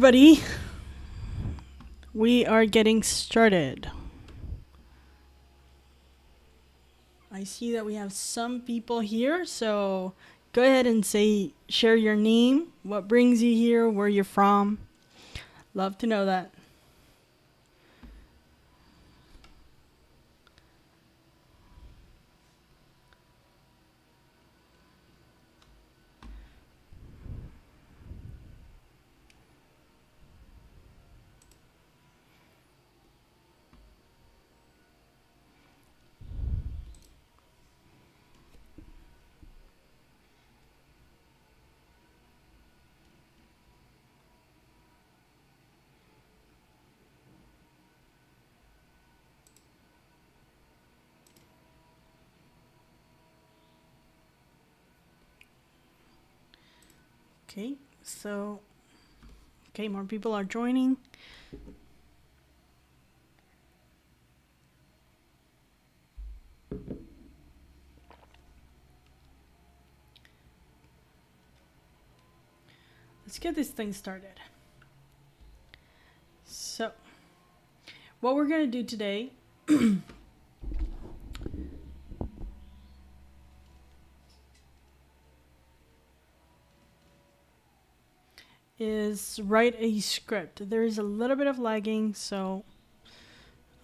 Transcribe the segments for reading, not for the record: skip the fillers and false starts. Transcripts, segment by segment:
everybody. We are getting started. I see that we have some people here, so go ahead and share your name, what brings you here, where you're from. Love to know that. Okay, more people are joining. Let's get this thing started. So, what we're going to do today is write a script. There is a little bit of lagging, so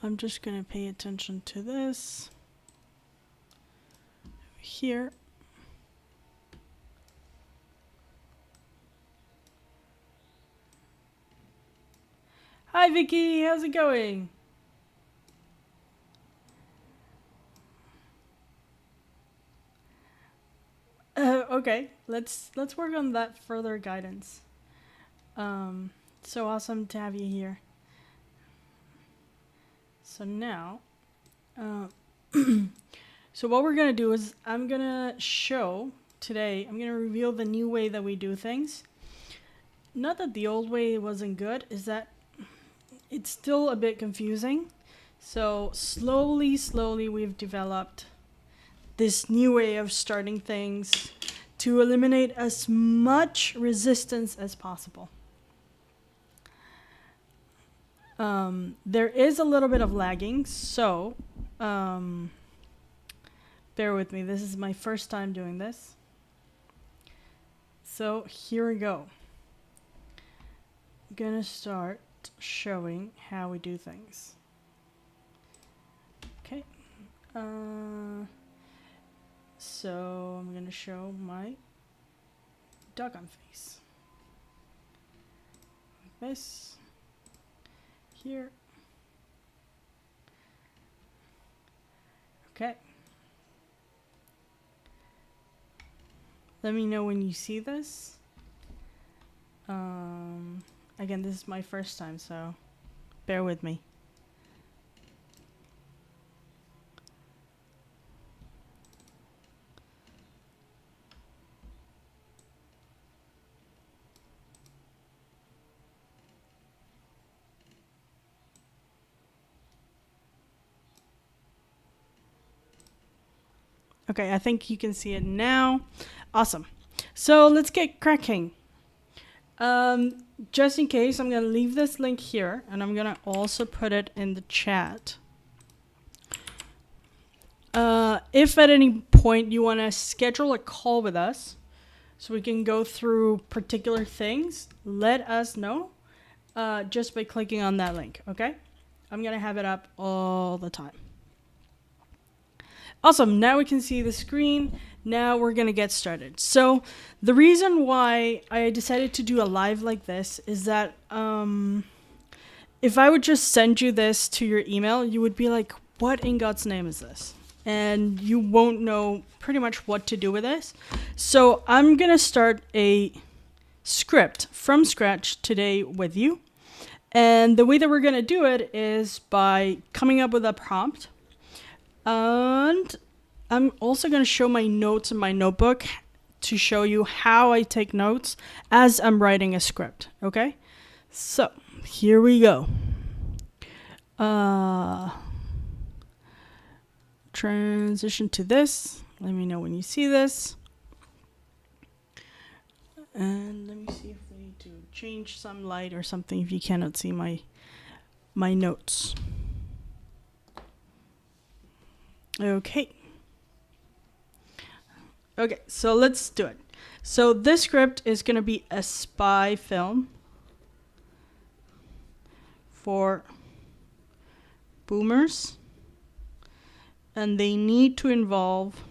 I'm just going to pay attention to this here. Hi Vicky, how's it going? Okay, let's work on that further guidance. So awesome to have you here. So now, so what we're gonna do is I'm gonna reveal the new way that we do things. Not that the old way wasn't good, is that it's still a bit confusing. So slowly we've developed this new way of starting things to eliminate as much resistance as possible. There is a little bit of lagging, so bear with me. This is my first time doing this. So here we go. I'm gonna start showing how we do things. Okay. So I'm gonna show my doggone face. Like this. Here. Okay. Let me know when you see this. Again, this is my first time, so bear with me. Okay, I think you can see it now. Awesome. So let's get cracking. Just in case, I'm going to leave this link here, and I'm going to also put it in the chat. If at any point you want to schedule a call with us so we can go through particular things, let us know just by clicking on that link, okay? I'm going to have it up all the time. Awesome, now we can see the screen. Now we're gonna get started. So the reason why I decided to do a live like this is that if I would just send you this to your email, you would be like, what in God's name is this? And you won't know pretty much what to do with this. So I'm gonna start a script from scratch today with you. And the way that we're gonna do it is by coming up with a prompt. And I'm also going to show my notes in my notebook to show you how I take notes as I'm writing a script, okay? So, here we go. Transition to this. Let me know when you see this. And let me see if we do change some light or something if you cannot see my notes. Okay. Okay, so let's do it. So this script is going to be a spy film for boomers, and they need to involve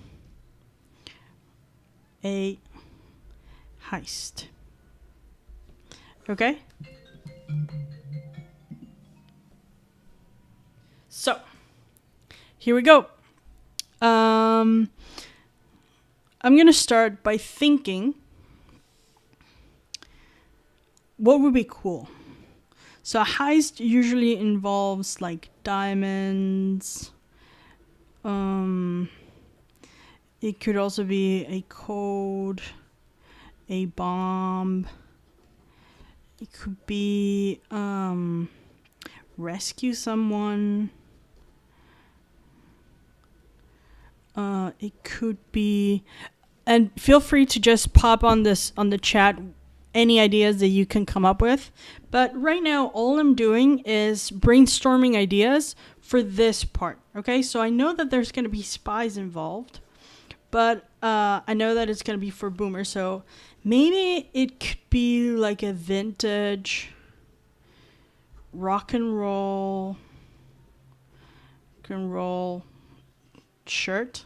a heist. Okay? So, here we go. I'm going to start by thinking what would be cool. So a heist usually involves like diamonds. It could also be a code, a bomb. It could be rescue someone. It could be, and feel free to just pop on the chat any ideas that you can come up with. But right now, all I'm doing is brainstorming ideas for this part. Okay, so I know that there's going to be spies involved, but I know that it's going to be for boomers. So maybe it could be like a vintage rock and roll shirt.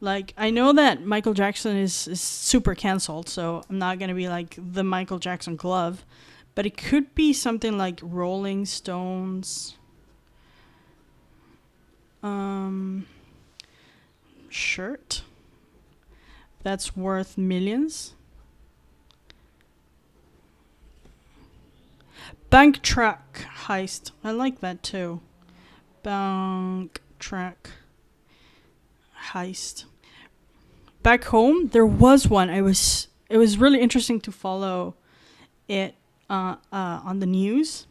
Like, I know that Michael Jackson is super canceled, so I'm not going to be like the Michael Jackson glove. But it could be something like Rolling Stones. Shirt. That's worth millions. Bank truck heist. I like that too. Bank truck heist. Back home, there was one. It was really interesting to follow it on the news,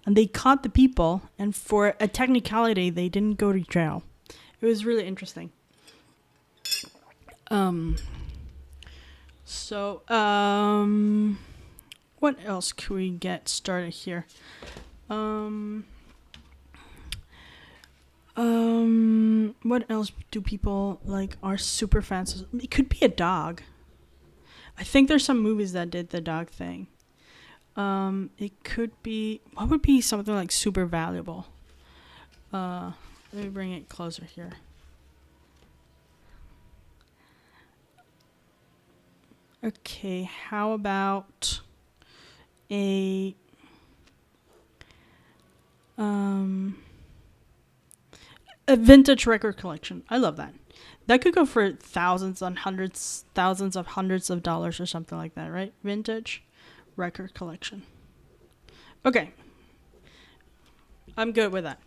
and they caught the people, and for a technicality, they didn't go to jail. It was really interesting. What else could we get started here? What else do people like are super fans of? It could be a dog. I think there's some movies that did the dog thing. It could be, what would be something like super valuable? Let me bring it closer here. Okay, how about a vintage record collection? I love that. That could go for thousands of hundreds of dollars or something like that, right? Vintage record collection. Okay. I'm good with that.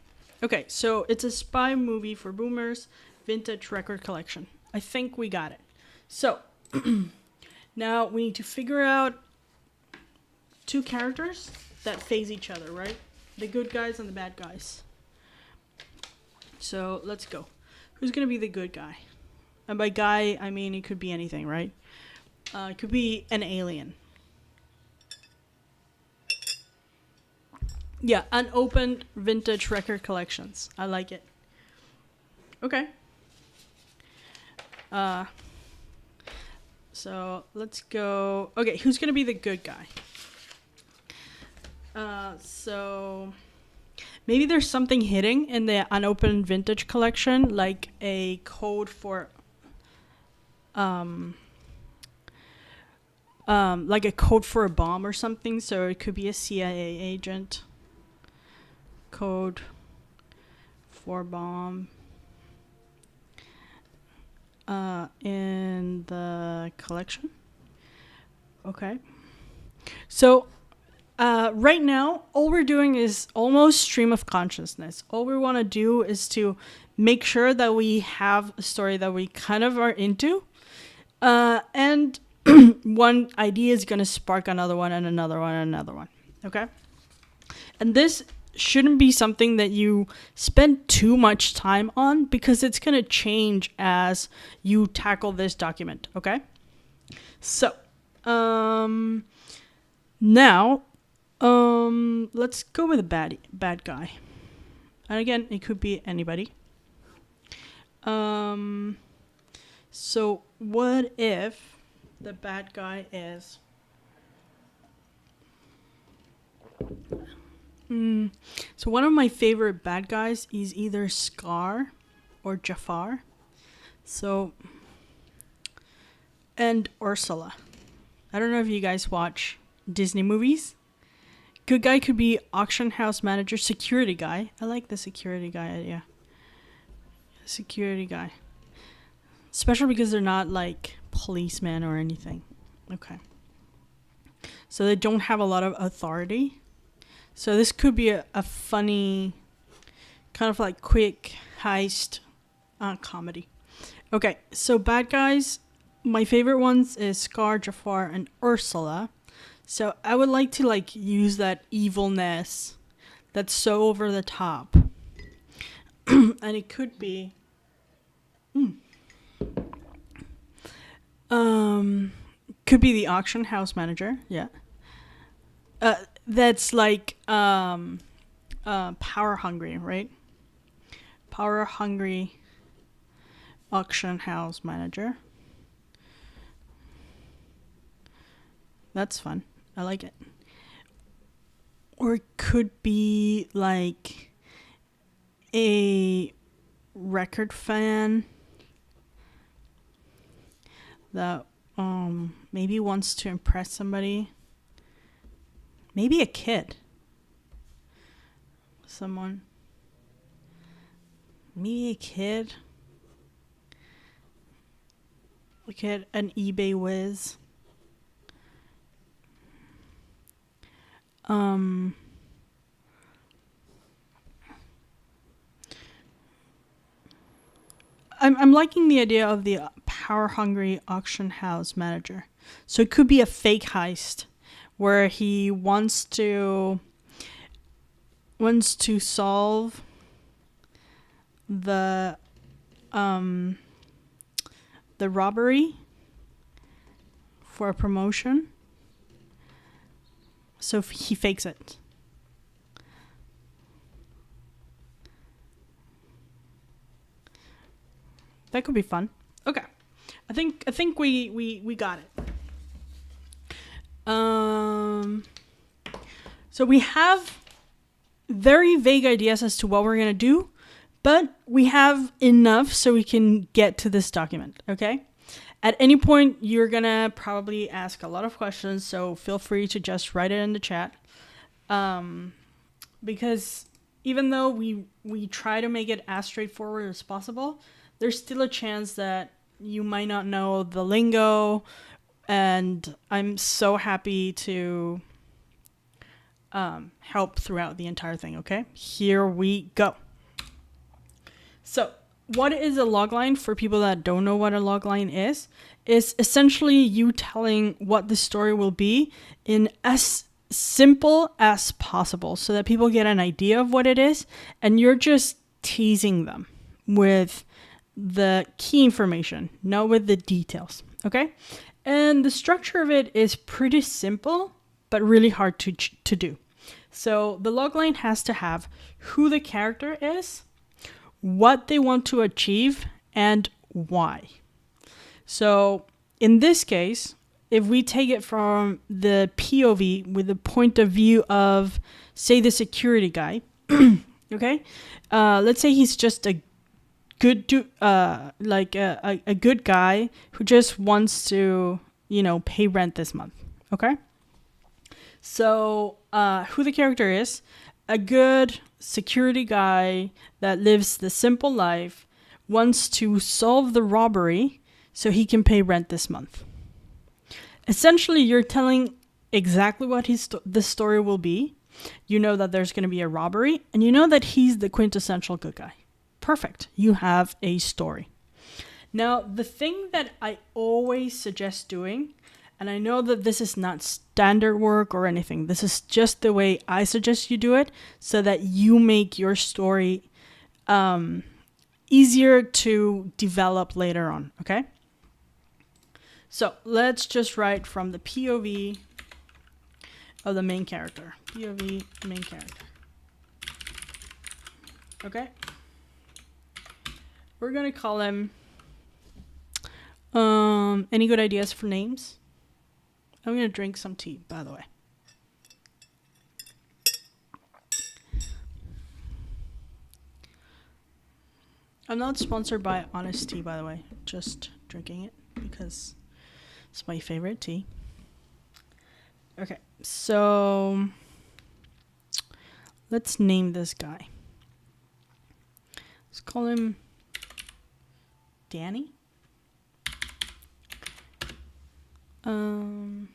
Okay, so it's a spy movie for boomers, vintage record collection. I think we got it. So, now we need to figure out two characters that face each other, right? The good guys and the bad guys. So let's go. Who's going to be the good guy? And by guy, I mean it could be anything, right? It could be an alien. Yeah, unopened vintage record collections. I like it. Okay. So let's go. Okay, who's going to be the good guy? So maybe there's something hidden in the unopened vintage collection, like a code for, like a code for a bomb or something. So it could be a CIA agent. Code for bomb. In the collection. Okay. So right now, all we're doing is almost stream of consciousness. All we want to do is to make sure that we have a story that we kind of are into. And one idea is going to spark another one and another one and another one. Okay? And this shouldn't be something that you spend too much time on, because it's going to change as you tackle this document. Okay? So, Now, let's go with a bad guy. And again, it could be anybody. So what if the bad guy is... So one of my favorite bad guys is either Scar or Jafar. So, and Ursula. I don't know if you guys watch Disney movies. Good guy could be auction house manager, security guy. I like the security guy idea. Security guy. Especially because they're not like policemen or anything. Okay. So they don't have a lot of authority. So this could be a funny, kind of like quick heist comedy. Okay, so bad guys, my favorite ones is Scar, Jafar, and Ursula. So I would like to like use that evilness that's so over the top. And it could be could be the auction house manager, yeah. That's like power hungry, right? Power hungry auction house manager. That's fun. I like it. Or it could be like a record fan that maybe wants to impress somebody. Maybe a kid. Someone. Maybe a kid. A kid, an eBay whiz. I'm liking the idea of the power hungry auction house manager. So it could be a fake heist where he wants to solve the robbery for a promotion. So he fakes it. That could be fun. Okay. I think we got it. So we have very vague ideas as to what we're going to do, but we have enough so we can get to this document, okay? At any point, you're going to probably ask a lot of questions, so feel free to just write it in the chat. Because even though we try to make it as straightforward as possible, there's still a chance that you might not know the lingo, and I'm so happy to help throughout the entire thing, okay? Here we go. So, what is a logline for people that don't know what a logline is essentially you telling what the story will be in as simple as possible so that people get an idea of what it is, and you're just teasing them with the key information, not with the details, okay? And the structure of it is pretty simple, but really hard to do. So the logline has to have who the character is, what they want to achieve, and why. So in this case, if we take it from the POV with the point of view of, say, the security guy, okay? Let's say he's just a good a good guy who just wants to, pay rent this month, okay? So who the character is, a good security guy that lives the simple life, wants to solve the robbery so he can pay rent this month. Essentially, you're telling exactly what the story will be. You know that there's going to be a robbery, and you know that he's the quintessential good guy. Perfect. You have a story. Now, the thing that I always suggest doing, and I know that this is not standard work or anything, this is just the way I suggest you do it so that you make your story easier to develop later on, okay? So let's just write from the POV of the main character. POV main character. Okay. We're gonna call him. Any good ideas for names? I'm gonna drink some tea, by the way. I'm not sponsored by Honest Tea, by the way. Just drinking it because it's my favorite tea. Okay, so let's name this guy. Let's call him Danny. We're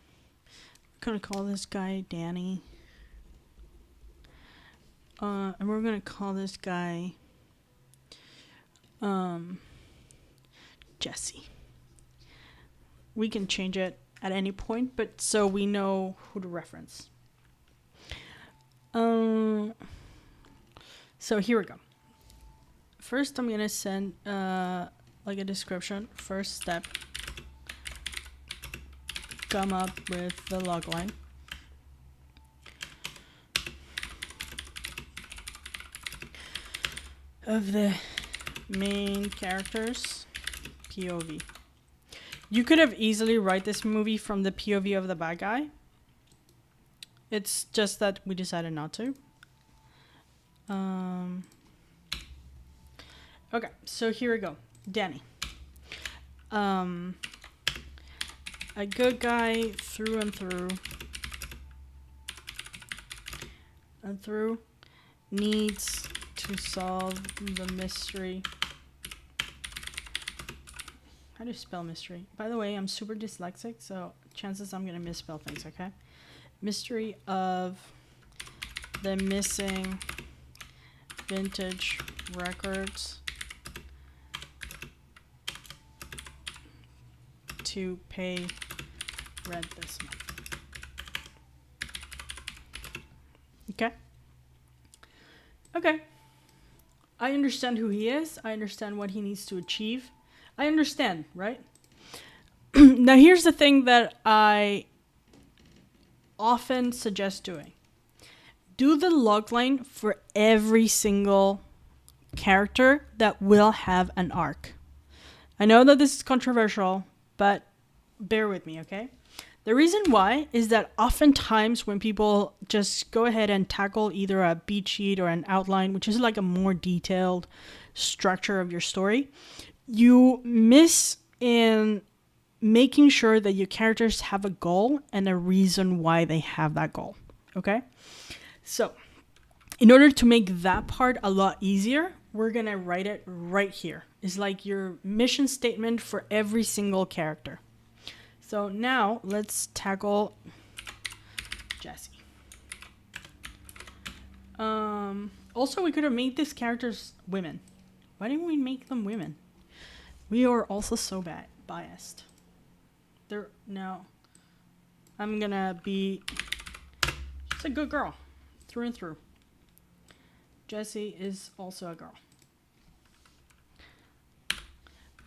gonna call this guy Danny. And we're gonna call this guy Jesse. We can change it at any point, but so we know who to reference. So here we go. First, I'm gonna send like a description. First step. Come up with the logline. Of the main characters POV. You could have easily write this movie from the POV of the bad guy. It's just that we decided not to. Okay, so here we go. Danny. A good guy through and through needs to solve the mystery. How do you spell mystery? By the way, I'm super dyslexic, so chances I'm gonna misspell things, okay? Mystery of the missing vintage records to pay rent this month. Okay? Okay. I understand who he is. I understand what he needs to achieve. I understand, right? Now here's the thing that I often suggest doing. Do the logline for every single character that will have an arc. I know that this is controversial, but bear with me, okay? The reason why is that oftentimes when people just go ahead and tackle either a beat sheet or an outline, which is like a more detailed structure of your story, you miss in making sure that your characters have a goal and a reason why they have that goal, okay? So, in order to make that part a lot easier, we're gonna write it right here. It's like your mission statement for every single character. So now let's tackle Jesse. Also, we could have made these characters women. Why didn't we make them women? We are also so biased. No. I'm gonna be just a good girl through and through. Jessie is also a girl.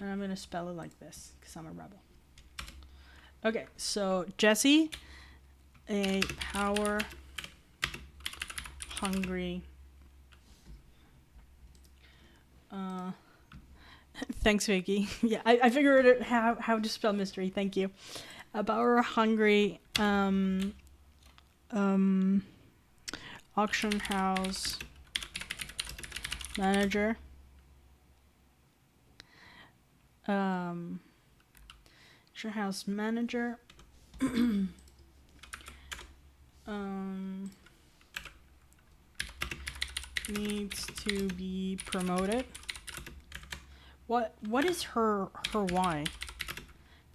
And I'm gonna spell it like this because I'm a rebel. Okay, so Jessie, a power hungry. Thanks, Vicky. Yeah, I figured out how to spell mystery. Thank you. A power hungry auction house manager. Auction house manager. Needs to be promoted. What is her why?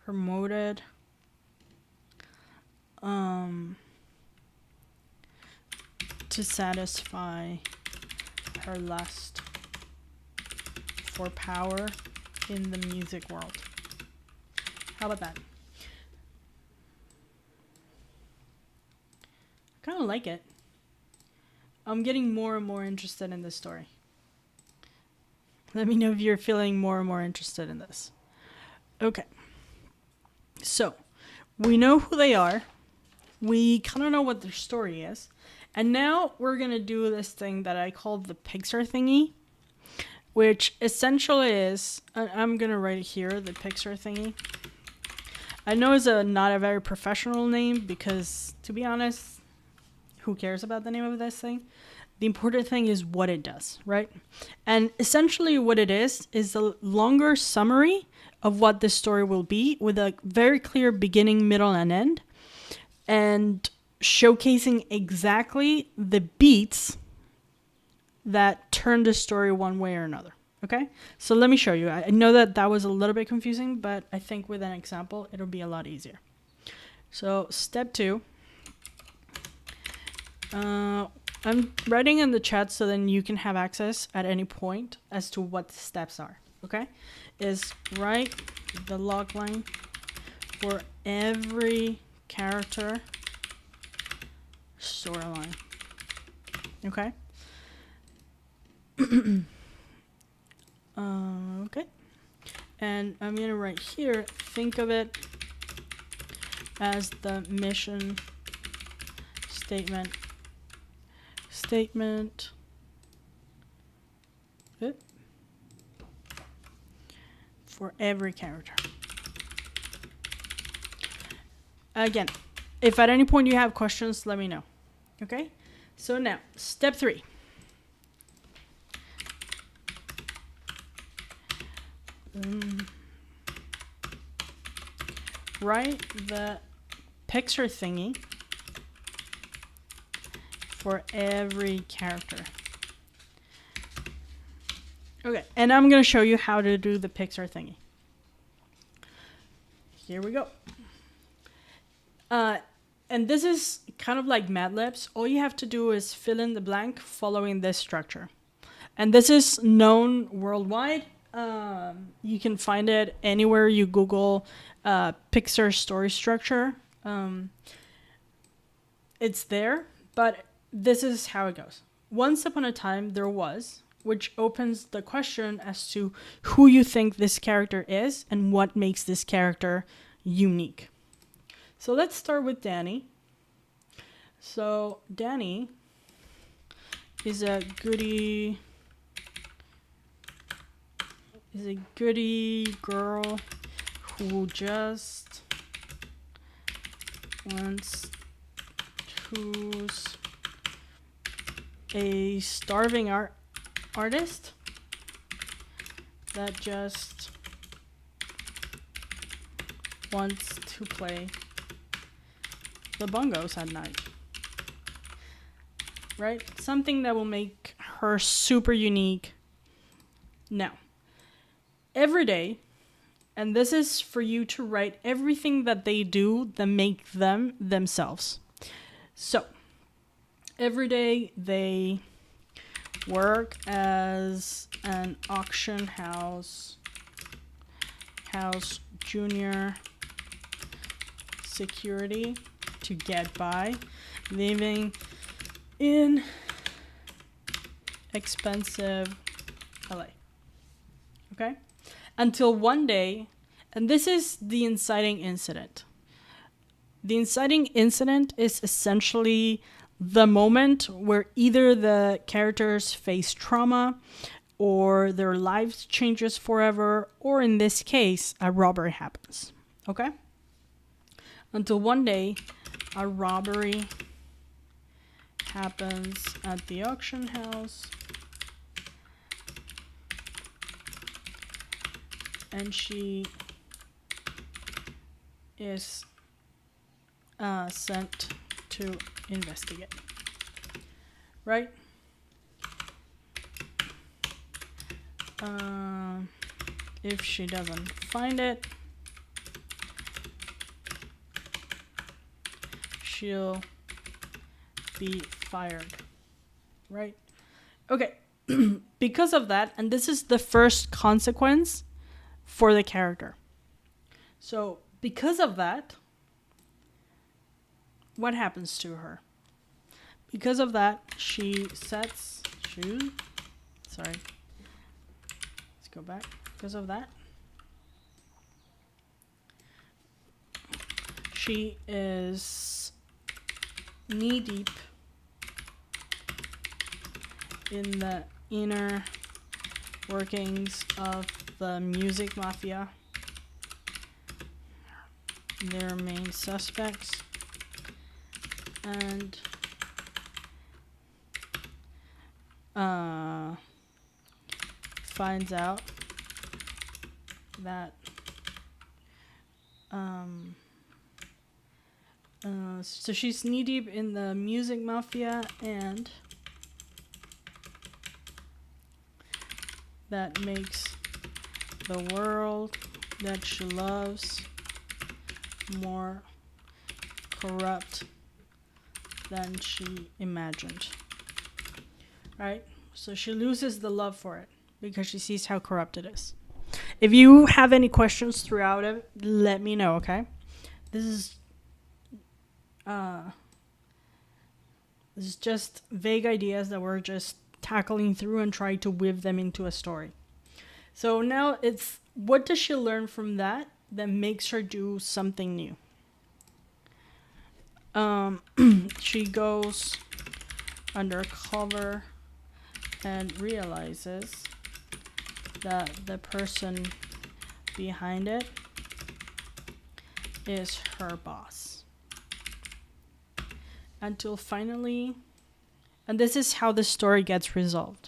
Promoted. To satisfy her lust for power in the music world. How about that? I kind of like it. I'm getting more and more interested in this story. Let me know if you're feeling more and more interested in this. Okay. So, we know who they are. we kind of know what their story is. And now we're going to do this thing that I call the Pixar Thingy, which essentially is, I'm going to write it here, the Pixar Thingy. I know it's not a very professional name because, to be honest, who cares about the name of this thing? The important thing is what it does, right? And essentially what it is a longer summary of what the story will be with a very clear beginning, middle, and end, and showcasing exactly the beats that turn the story one way or another. Okay, so let me show you. I know that was a little bit confusing, but I think with an example, it'll be a lot easier. So step 2. I'm writing in the chat so then you can have access at any point as to what the steps are. Okay, is write the log line for every character storyline. Okay. Okay. And I'm going to write here, think of it as the mission statement. For every character. Again, if at any point you have questions, let me know. Okay? So now, step 3. Write the Pixar Thingy for every character. Okay, and I'm going to show you how to do the Pixar Thingy. Here we go. And this is kind of like Mad Libs. All you have to do is fill in the blank following this structure. And this is known worldwide. You can find it anywhere you Google Pixar story structure. It's there, but this is how it goes. Once upon a time, there was, which opens the question as to who you think this character is and what makes this character unique. So let's start with Danny. So Danny is a goody girl who just wants who's a starving artist that just wants to play the bongos at night. Right? Something that will make her super unique. Now, every day, and this is for you to write everything that they do that make them themselves. So, every day they work as an auction house junior security to get by, living in expensive LA. Okay? Until one day, and this is the inciting incident. The inciting incident is essentially the moment where either the characters face trauma or their lives changes forever, or in this case, a robbery happens. Okay? Until one day, a robbery happens at the auction house, and she is sent to investigate. Right? If she doesn't find it, she'll be fired. Right? Okay. Because of that, and this is the first consequence for the character. So, because of that, what happens to her? Because of that, she sets shoes. Sorry. Let's go back. Because of that, she is knee deep in the inner workings of the music mafia, their main suspects, and finds out that so she's knee deep in the music mafia, and that makes the world that she loves more corrupt than she imagined. Right? So she loses the love for it because she sees how corrupt it is. If you have any questions throughout it, let me know, okay? This is just vague ideas that we're just tackling through and trying to weave them into a story. So now it's, what does she learn from that makes her do something new? She goes undercover and realizes that the person behind it is her boss. Until finally, and this is how the story gets resolved.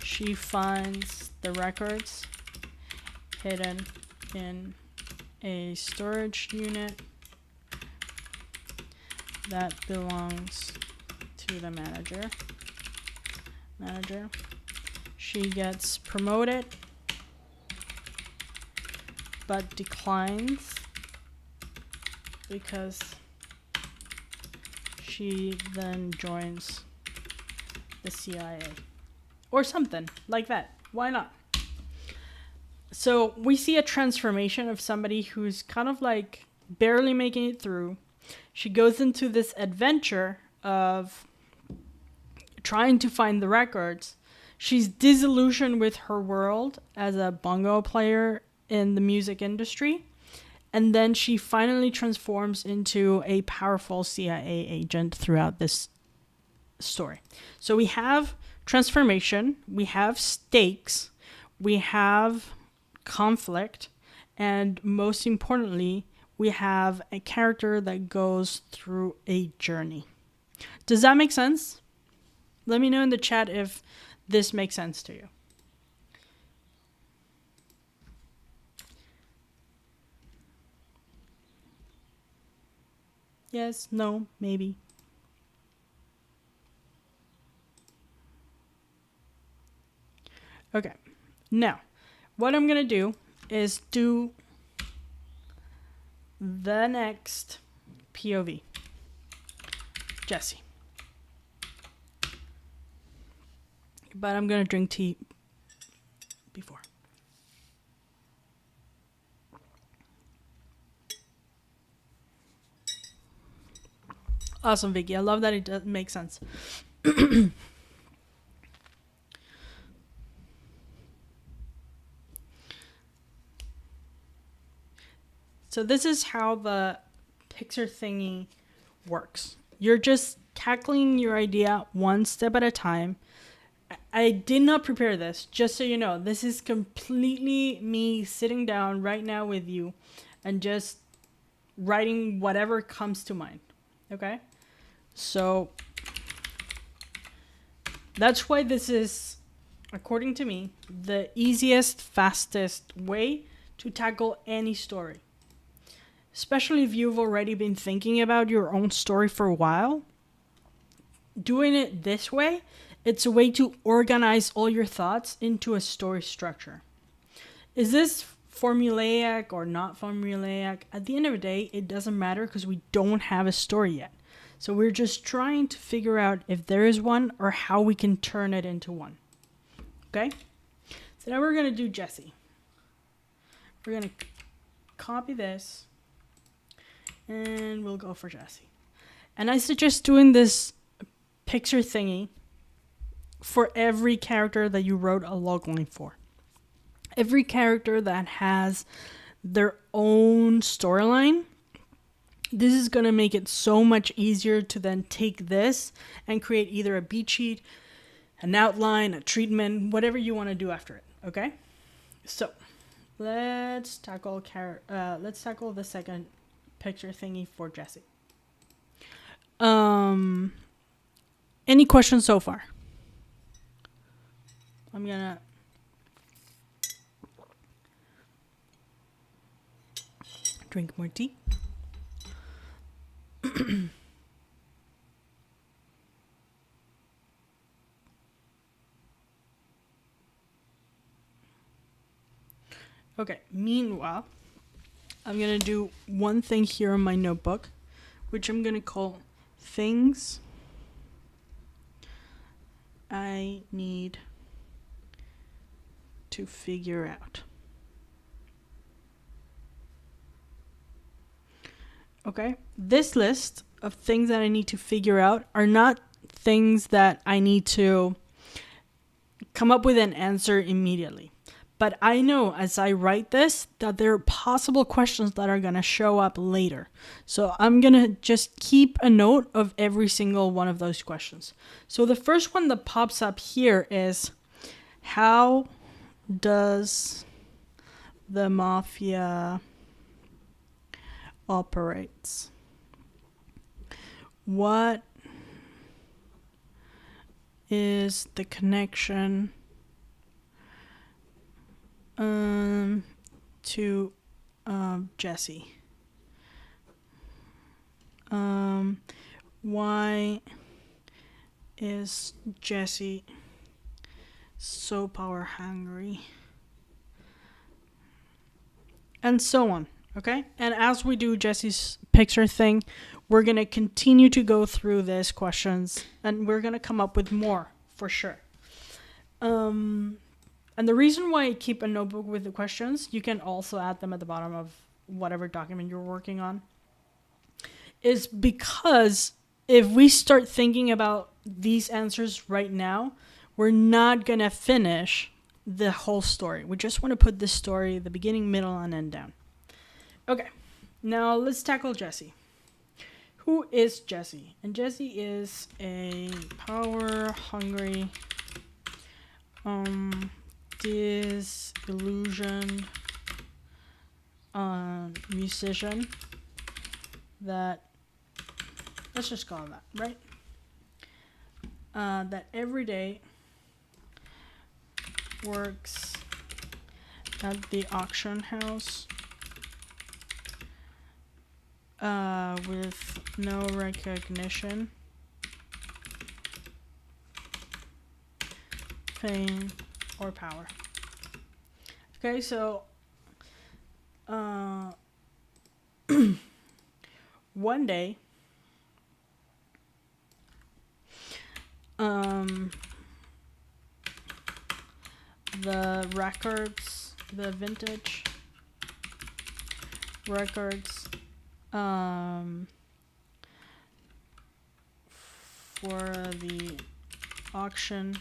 She finds the records hidden in a storage unit that belongs to the manager. She gets promoted, but declines because she then joins the CIA or something like that. Why not? So we see a transformation of somebody who's kind of like barely making it through. She goes into this adventure of trying to find the records. She's disillusioned with her world as a bongo player in the music industry. And then she finally transforms into a powerful CIA agent throughout this story. So we have transformation, we have stakes, we have conflict, and most importantly, we have a character that goes through a journey. Does that make sense? Let me know in the chat if this makes sense to you. Yes, no, maybe. Okay, now what I'm gonna do is do the next POV. Jesse. But I'm gonna drink tea before. Awesome, Vicky. I love that it does make sense. So this is how the Pixar Thingy works. You're just tackling your idea one step at a time. I did not prepare this, just so you know. This is completely me sitting down right now with you and just writing whatever comes to mind. Okay? So that's why this is, according to me, the easiest, fastest way to tackle any story. Especially if you've already been thinking about your own story for a while. Doing it this way, it's a way to organize all your thoughts into a story structure. Is this formulaic or not formulaic? At the end of the day, it doesn't matter because we don't have a story yet. So we're just trying to figure out if there is one or how we can turn it into one. Okay? So now we're going to do Jesse. We're going to copy this. And we'll go for Jesse. And I suggest doing this Pixar Thingy for every character that you wrote a logline for. Every character that has their own storyline, This is going to make it so much easier to then take this and create either a beat sheet, an outline, a treatment, whatever you want to do after it. Okay? So let's tackle the second picture thingy for Jessie. Any questions so far? I'm gonna drink more tea. Okay, meanwhile, I'm going to do one thing here in my notebook, which I'm going to call things I need to figure out. Okay, this list of things that I need to figure out are not things that I need to come up with an answer immediately. But I know as I write this that there are possible questions that are going to show up later. So I'm going to just keep a note of every single one of those questions. So the first one that pops up here is, how does the mafia operates? What is the connection to Jessie? Why is Jessie so power hungry? And so on. Okay? And as we do Jessie's picture thing, we're going to continue to go through these questions and we're going to come up with more for sure. And the reason why I keep a notebook with the questions, you can also add them at the bottom of whatever document you're working on, is because if we start thinking about these answers right now, we're not going to finish the whole story. We just want to put the story, the beginning, middle, and end down. Okay, now let's tackle Jessie. Who is Jessie? And Jessie is a power-hungry, disillusioned musician that, let's just call him that, right? That every day works at the auction house with no recognition, fame, or power. Okay, so one day the records, the vintage records for the auction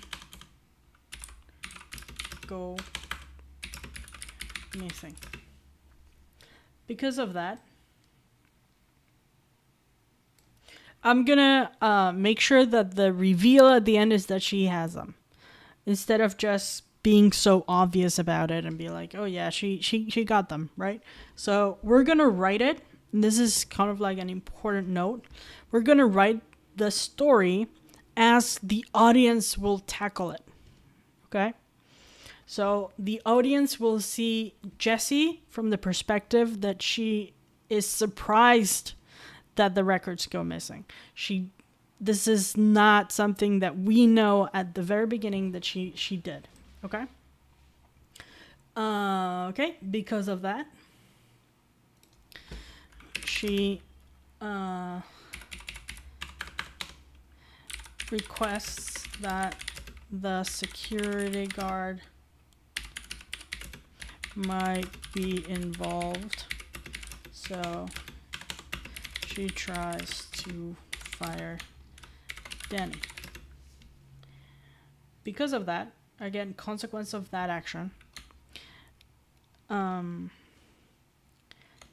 go missing. Because of that, I'm gonna make sure that the reveal at the end is that she has them, instead of just being so obvious about it and be like, oh yeah, she got them, right? So we're gonna write it. And this is kind of like an important note. We're gonna write the story as the audience will tackle it. Okay? So the audience will see Jessie from the perspective that she is surprised that the records go missing. This is not something that we know at the very beginning that she did. Okay? Okay, because of that, she requests that the security guard might be involved, so she tries to fire Danny. Because of that, again, consequence of that action,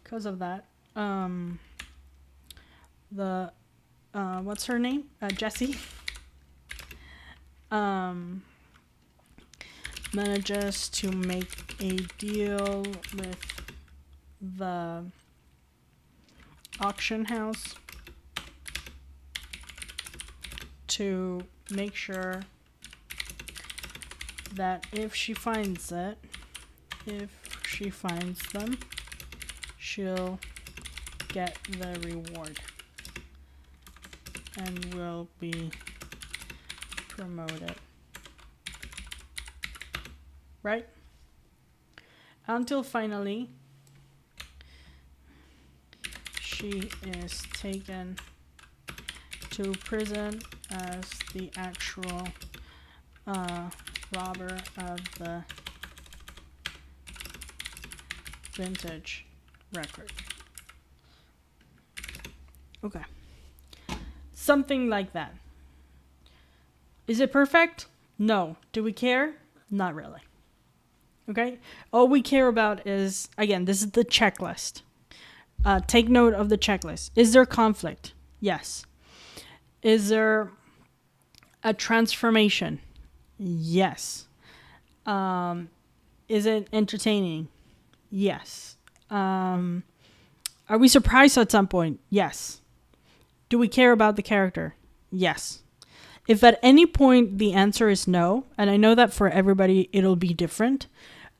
because of that, the what's her name? Jessie. Manages to make a deal with the auction house to make sure that if she finds them, she'll get the reward and will be promoted. Right? Until finally she is taken to prison as the actual robber of the vintage record. Okay. Something like that. Is it perfect? No. Do we care? Not really. Okay? All we care about is, again, this is the checklist. Take note of the checklist. Is there conflict? Yes. Is there a transformation? Yes. Is it entertaining? Yes. Are we surprised at some point? Yes. Do we care about the character? Yes. If at any point the answer is no, and I know that for everybody it'll be different,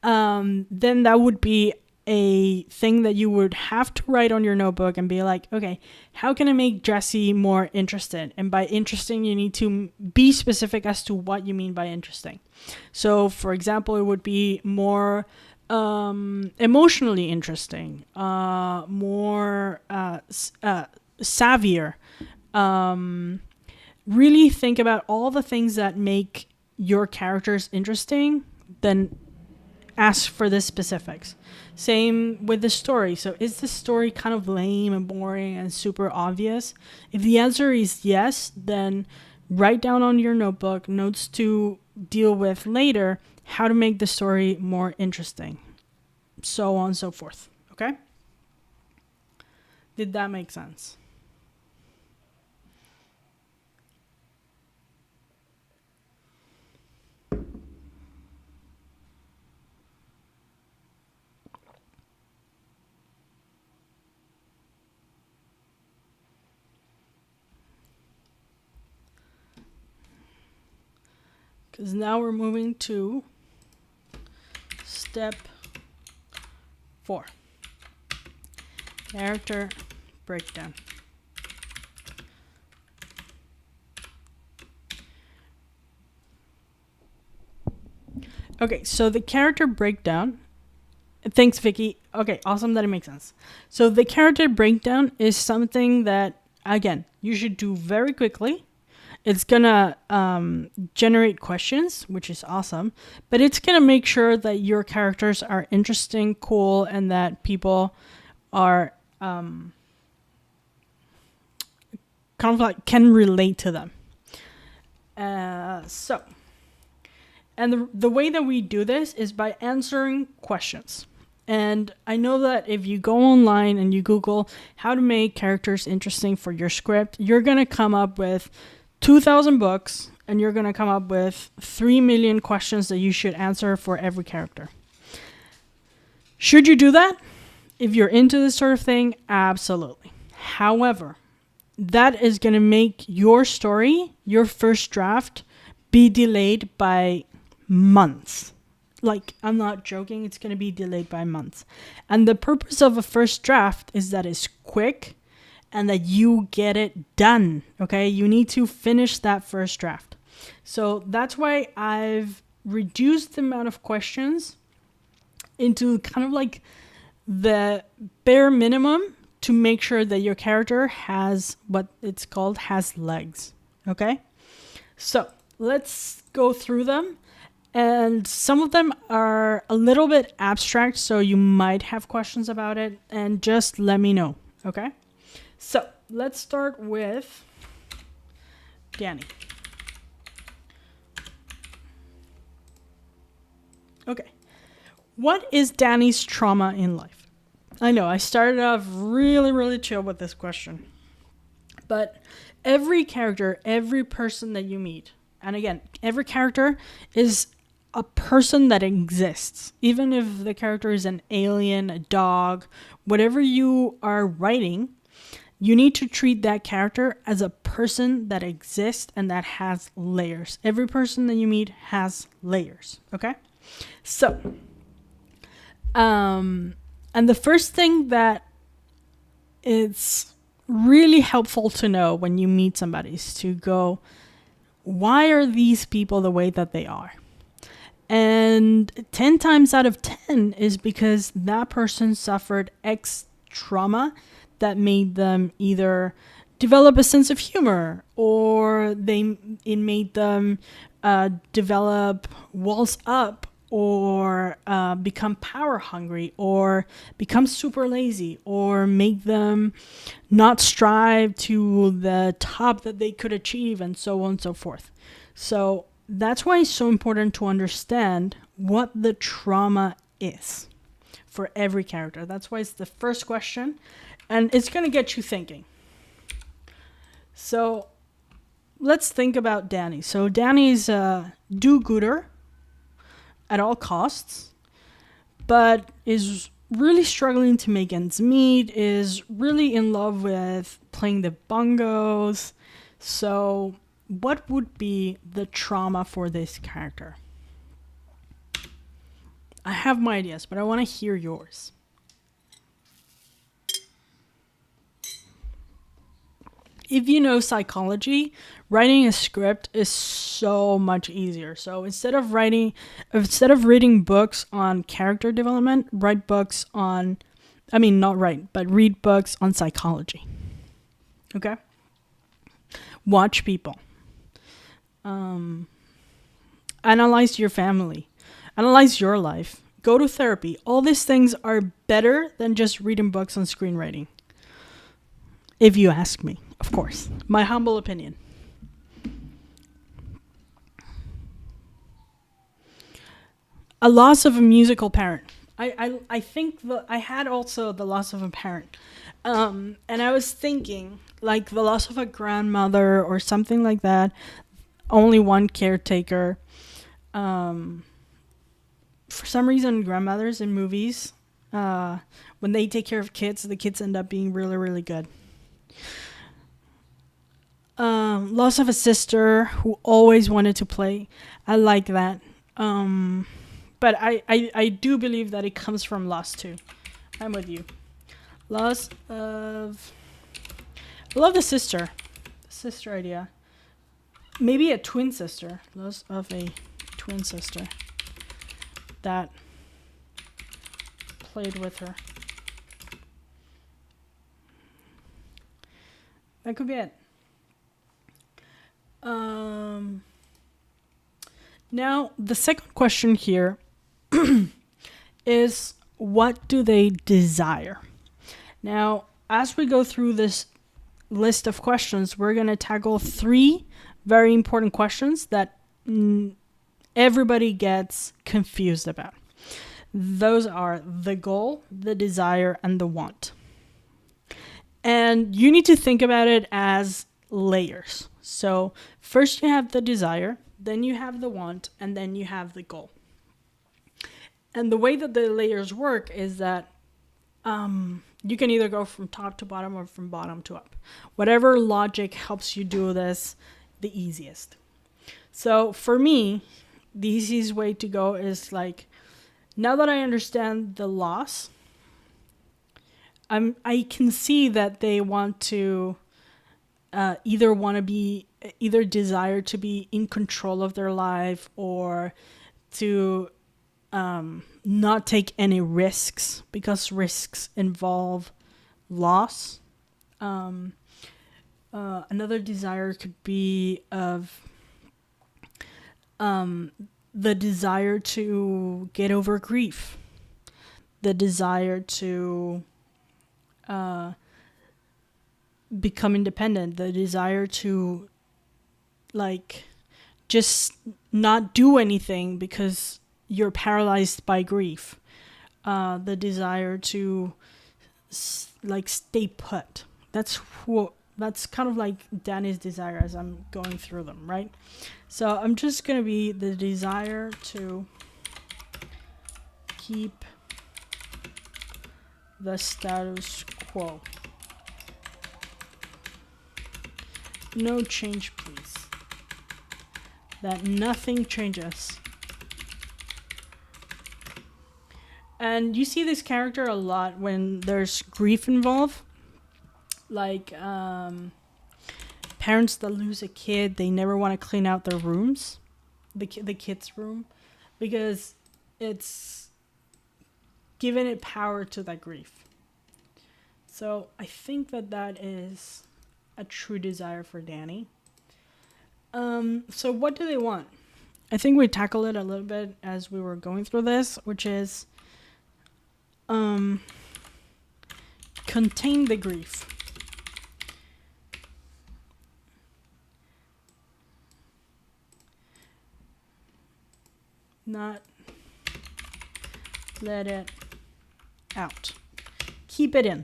then that would be a thing that you would have to write on your notebook and be like, okay, how can I make Jessie more interested? And by interesting, you need to be specific as to what you mean by interesting. So, for example, it would be more emotionally interesting, more savvier. Really think about all the things that make your characters interesting, then ask for the specifics. Same with the story. So is the story kind of lame and boring and super obvious? If the answer is yes, then write down on your notebook notes to deal with later how to make the story more interesting. So on and so forth. Okay? Did that make sense? Because now we're moving to step 4. Character breakdown. Okay, so the character breakdown. Thanks, Vicky. Okay, awesome that it makes sense. So the character breakdown is something that, again, you should do very quickly. It's gonna generate questions, which is awesome, but it's gonna make sure that your characters are interesting, cool, and that people are kind of like can relate to them. And the way that we do this is by answering questions. And I know that if you go online and you Google how to make characters interesting for your script, you're gonna come up with 2,000 books, and you're going to come up with 3 million questions that you should answer for every character. Should you do that? If you're into this sort of thing, absolutely. However, that is going to make your story, your first draft, be delayed by months. Like, I'm not joking, it's going to be delayed by months. And the purpose of a first draft is that it's quick, and that you get it done, okay? You need to finish that first draft. So that's why I've reduced the amount of questions into kind of like the bare minimum to make sure that your character has what it's called has legs, okay? So let's go through them. And some of them are a little bit abstract, so you might have questions about it, and just let me know, okay? So let's start with Danny. Okay. What is Danny's trauma in life? I know, I started off really, really chill with this question. But every character, every person that you meet, and again, every character is a person that exists. Even if the character is an alien, a dog, whatever you are writing, you need to treat that character as a person that exists and that has layers. Every person that you meet has layers, okay? So, and the first thing that it's really helpful to know when you meet somebody is to go, why are these people the way that they are? And 10 times out of 10 is because that person suffered X trauma that made them either develop a sense of humor, or it made them develop walls up, or become power hungry, or become super lazy, or make them not strive to the top that they could achieve, and so on and so forth. So that's why it's so important to understand what the trauma is for every character. That's why it's the first question, and it's going to get you thinking. So let's think about Danny. So Danny's a do-gooder at all costs, but is really struggling to make ends meet, is really in love with playing the bongos. So what would be the trauma for this character? I have my ideas, but I want to hear yours. If you know psychology, writing a script is so much easier. So instead of reading books on character development, read books on psychology. Okay? Watch people. Analyze your family. Analyze your life. Go to therapy. All these things are better than just reading books on screenwriting. If you ask me, of course. My humble opinion. A loss of a musical parent. I think I had also the loss of a parent. And I was thinking, like the loss of a grandmother or something like that. Only one caretaker. For some reason, grandmothers in movies, when they take care of kids, the kids end up being really, really good. Loss of a sister who always wanted to play. I like that. But I do believe that it comes from loss too. I'm with you. I love the sister. The sister idea. Maybe a twin sister. Loss of a twin sister that played with her. That could be it. Now, the second question here is, what do they desire? Now, as we go through this list of questions, we're going to tackle 3 very important questions that everybody gets confused about. Those are the goal, the desire, and the want. And you need to think about it as layers. So first you have the desire, then you have the want, and then you have the goal. And the way that the layers work is that you can either go from top to bottom or from bottom to up. Whatever logic helps you do this the easiest. So for me, the easiest way to go is like, now that I understand the loss, I can see that they want to either desire to be in control of their life, or to not take any risks, because risks involve loss. Another desire could be of the desire to get over grief, the desire to become independent, the desire to like just not do anything because you're paralyzed by grief, the desire to like stay put. That's that's kind of like Danny's desire as I'm going through them, right? So I'm just going to be the desire to keep the status quo. No change, please. That nothing changes. And you see this character a lot when there's grief involved. Like parents that lose a kid, they never want to clean out their rooms, the kid's room, because it's giving it power to that grief. So I think that is a true desire for Danny. So what do they want? I think we tackled it a little bit as we were going through this, which is contain the grief. Not let it out. Keep it in.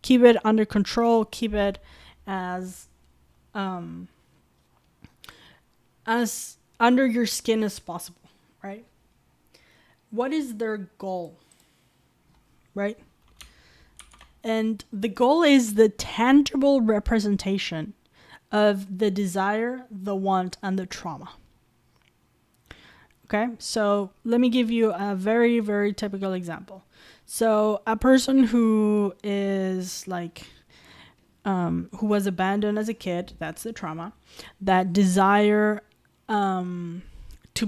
Keep it under control. Keep it as under your skin as possible, right? What is their goal, right? And the goal is the tangible representation of the desire, the want, and the trauma. Okay, so let me give you a very, very typical example. So a person who is like, who was abandoned as a kid, that's the trauma, that desire to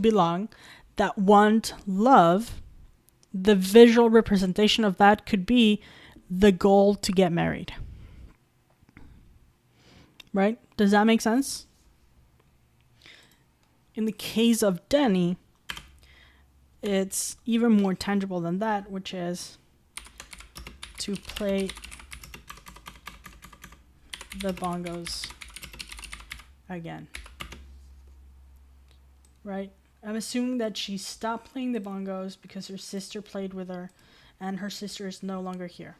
belong, that want love, the visual representation of that could be the goal to get married. Right? Does that make sense? In the case of Danny, it's even more tangible than that, which is to play the bongos again. Right? I'm assuming that she stopped playing the bongos because her sister played with her and her sister is no longer here.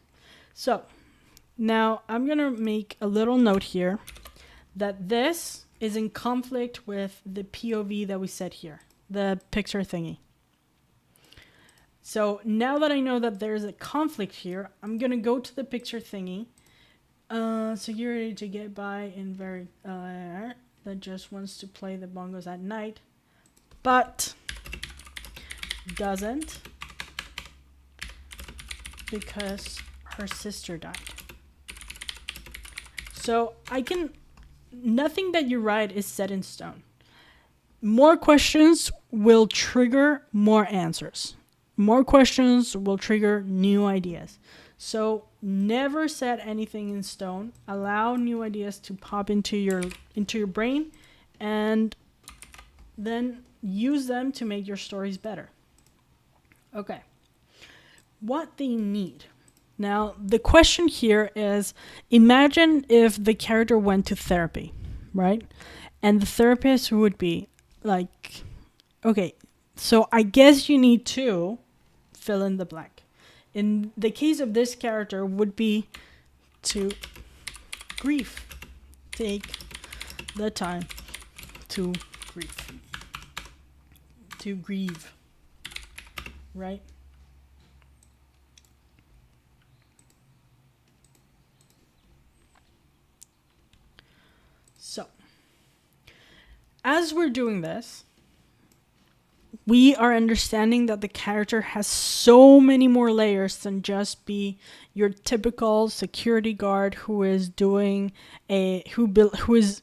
So now I'm going to make a little note here that this is in conflict with the POV that we said here, the Pixar Thingy. So now that I know that there's a conflict here, I'm going to go to the Pixar Thingy. Security to get by in very... that just wants to play the bongos at night, but doesn't because her sister died. So nothing that you write is set in stone. More questions will trigger more answers. More questions will trigger new ideas. So never set anything in stone. Allow new ideas to pop into your brain, and then use them to make your stories better. Okay. What they need. Now, the question here is, imagine if the character went to therapy, right? And the therapist would be like, okay, so I guess you need to fill in the blank. In the case of this character would be to grieve. Take the time to grieve. To grieve. Right? So, as we're doing this, we are understanding that the character has so many more layers than just be your typical security guard who is doing who is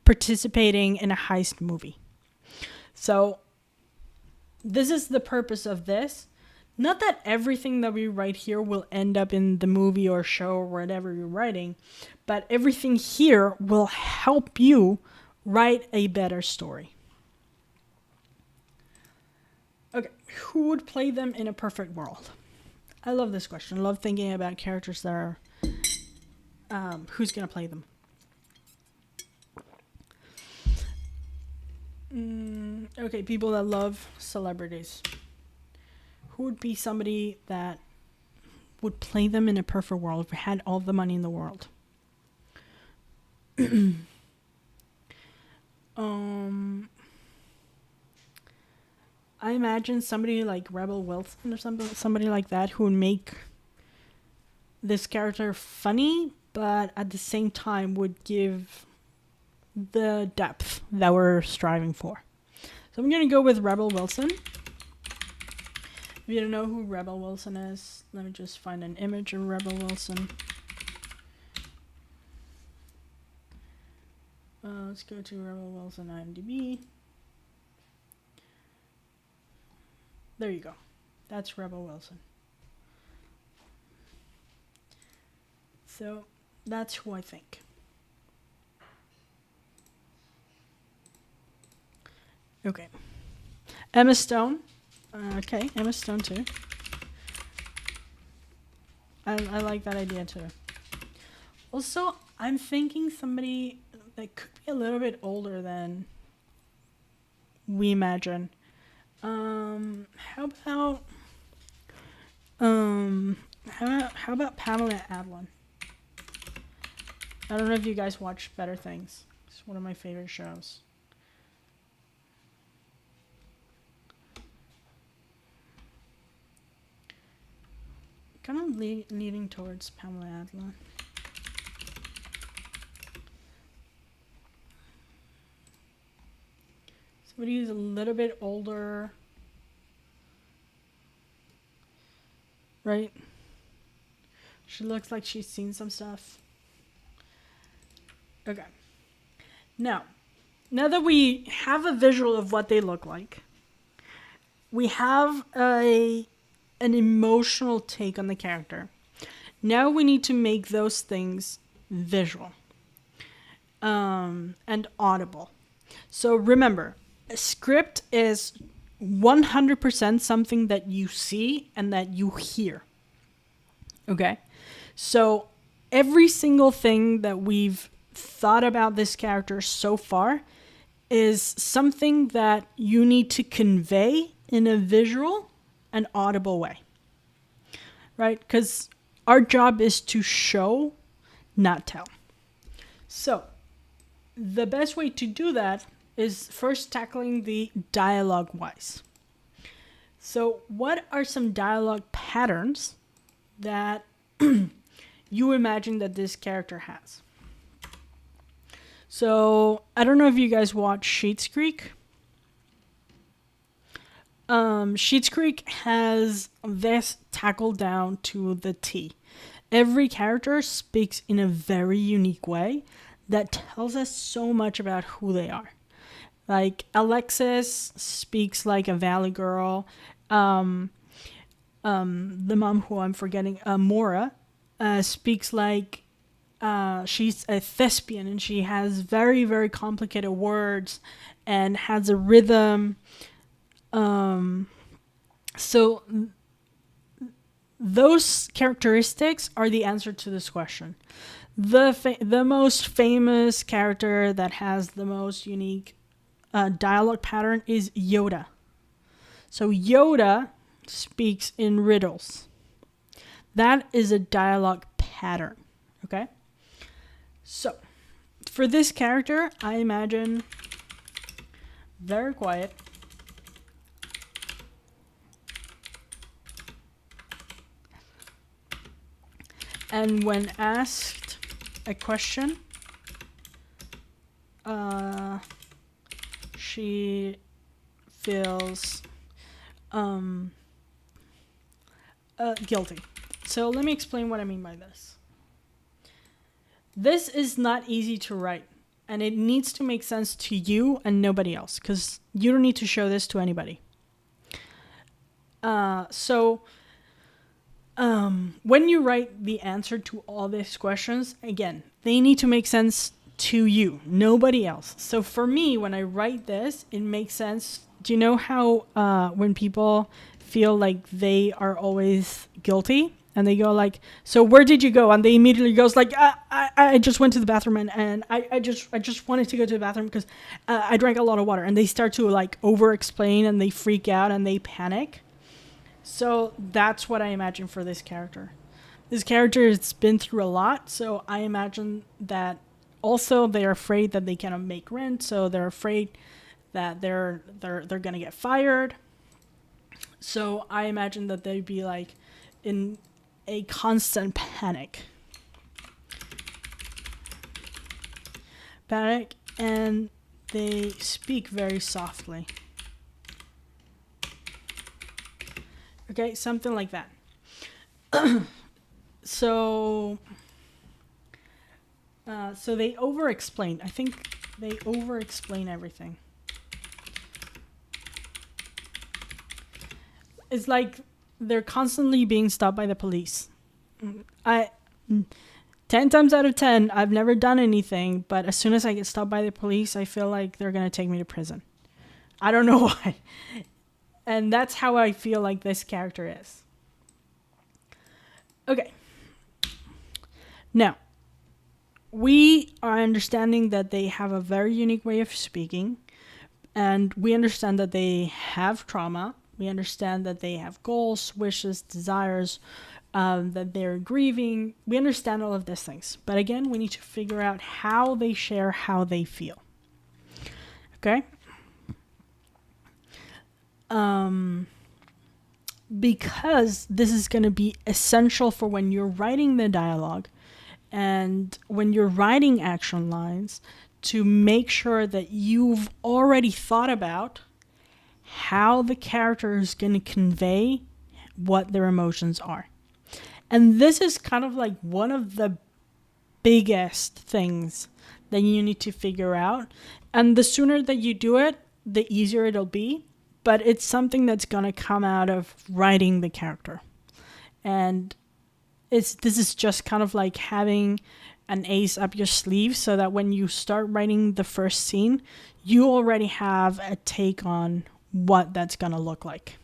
participating in a heist movie. So this is the purpose of this. Not that everything that we write here will end up in the movie or show or whatever you're writing, but everything here will help you write a better story. Okay, who would play them in a perfect world? I love this question. I love thinking about characters that are... who's going to play them? Okay, people that love celebrities. Who would be somebody that would play them in a perfect world if we had all the money in the world? um, I imagine somebody like Rebel Wilson or somebody like that who would make this character funny, but at the same time would give the depth that we're striving for. So I'm going to go with Rebel Wilson. If you don't know who Rebel Wilson is, let me just find an image of Rebel Wilson. Let's go to Rebel Wilson IMDb. There you go. That's Rebel Wilson. So that's who I think. Okay. Emma Stone. Okay, Emma Stone too. I like that idea too. Also, I'm thinking somebody that could be a little bit older than we imagine. How about Pamela Adlon? I don't know if you guys watch Better Things. It's one of my favorite shows. Kind of leaning towards Pamela Adlon. Somebody who's a little bit older. Right? She looks like she's seen some stuff. Okay. Now that we have a visual of what they look like, we have an emotional take on the character. Now we need to make those things visual and audible. So remember, a script is 100% something that you see and that you hear. Okay? So every single thing that we've thought about this character so far is something that you need to convey in a visual and audible way. Right? Because our job is to show, not tell. So the best way to do that is first tackling the dialogue wise. So what are some dialogue patterns that you imagine that this character has? So I don't know if you guys watch Schitt's Creek. Schitt's Creek has this tackled down to the T. Every character speaks in a very unique way that tells us so much about who they are. Like Alexis speaks like a valley girl. The mom who I'm forgetting, Maura, speaks like she's a thespian, and she has very, very complicated words and has a rhythm. So those characteristics are the answer to this question. The most famous character that has the most unique dialogue pattern is Yoda. So Yoda speaks in riddles. That is a dialogue pattern. Okay? So, for this character, I imagine very quiet. And when asked a question, she feels guilty. So let me explain what I mean by this. This is not easy to write, and it needs to make sense to you and nobody else, because you don't need to show this to anybody. When you write the answer to all these questions, again, they need to make sense to you, nobody else. So for me, when I write this, it makes sense. Do you know how when people feel like they are always guilty and they go like, so where did you go? And they immediately goes like, I just went to the bathroom and I just wanted to go to the bathroom because I drank a lot of water. And they start to like over explain and they freak out and they panic. So that's what I imagine for this character. This character has been through a lot, so I imagine that also they're afraid that they cannot make rent, so they're afraid that they're gonna get fired. So I imagine that they'd be like in a constant panic, and they speak very softly. Okay, something like that. So they over-explain. I think they over-explain everything. It's like they're constantly being stopped by the police. 10 times out of 10, I've never done anything, but as soon as I get stopped by the police, I feel like they're going to take me to prison. I don't know why. And that's how I feel like this character is. Okay. Now, we are understanding that they have a very unique way of speaking, and we understand that they have trauma. We understand that they have goals, wishes, desires, that they're grieving. We understand all of these things. But again, we need to figure out how they share how they feel. Okay? Because this is going to be essential for when you're writing the dialogue and when you're writing action lines, to make sure that you've already thought about how the character is going to convey what their emotions are. And this is kind of like one of the biggest things that you need to figure out. And the sooner that you do it, the easier it'll be. But it's something that's going to come out of writing the character. And this is just kind of like having an ace up your sleeve, so that when you start writing the first scene, you already have a take on what that's going to look like.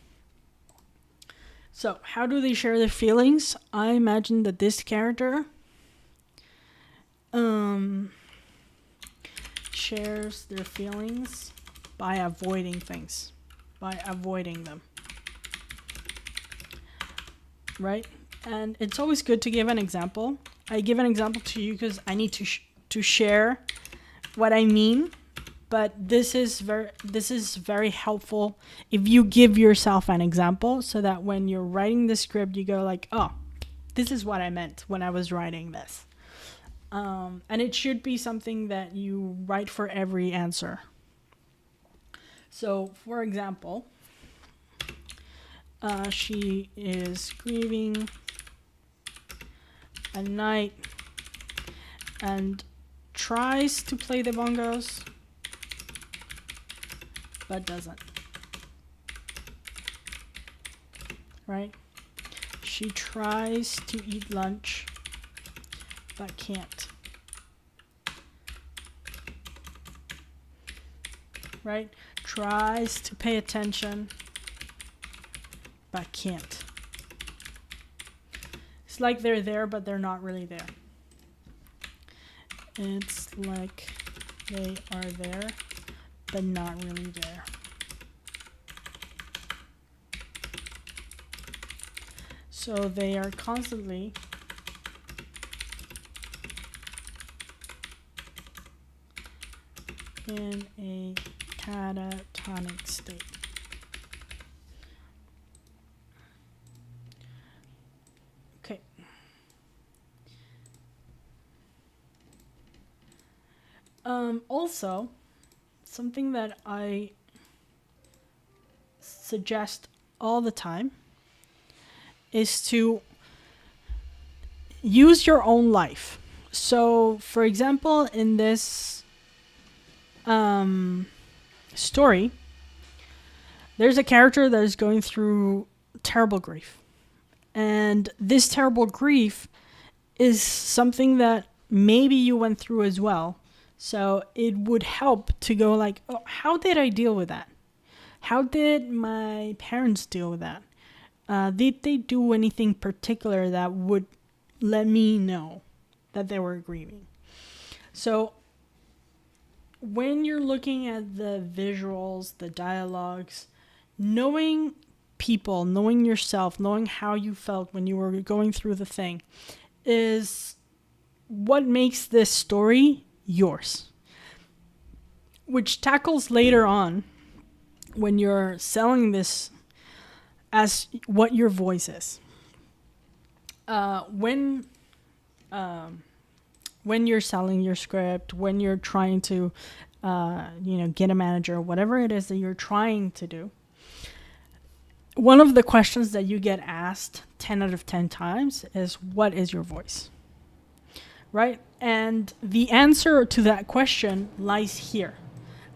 So how do they share their feelings? I imagine that this character shares their feelings by avoiding things, by avoiding them, right? And it's always good to give an example. I give an example to you because I need to share what I mean. But this is very helpful if you give yourself an example, so that when you're writing the script, you go like, oh, this is what I meant when I was writing this. And it should be something that you write for every answer. So, for example, she is grieving a night and tries to play the bongos, but doesn't. Right? She tries to eat lunch, but can't. Right? Tries to pay attention, but can't. It's like they're there, but they're not really there. It's like they are there, but not really there. So they are constantly in a catatonic state. Okay. Also, something that I suggest all the time is to use your own life. So, for example, in this story, there's a character that is going through terrible grief. And this terrible grief is something that maybe you went through as well. So it would help to go like, oh, how did I deal with that? How did my parents deal with that? Did they do anything particular that would let me know that they were grieving? So when you're looking at the visuals, the dialogues, knowing people, knowing yourself, knowing how you felt when you were going through the thing is what makes this story yours, which tackles later on when you're selling this as what your voice is. When you're selling your script, when you're trying to, get a manager, whatever it is that you're trying to do, one of the questions that you get asked 10 out of 10 times is, what is your voice? Right? And the answer to that question lies here.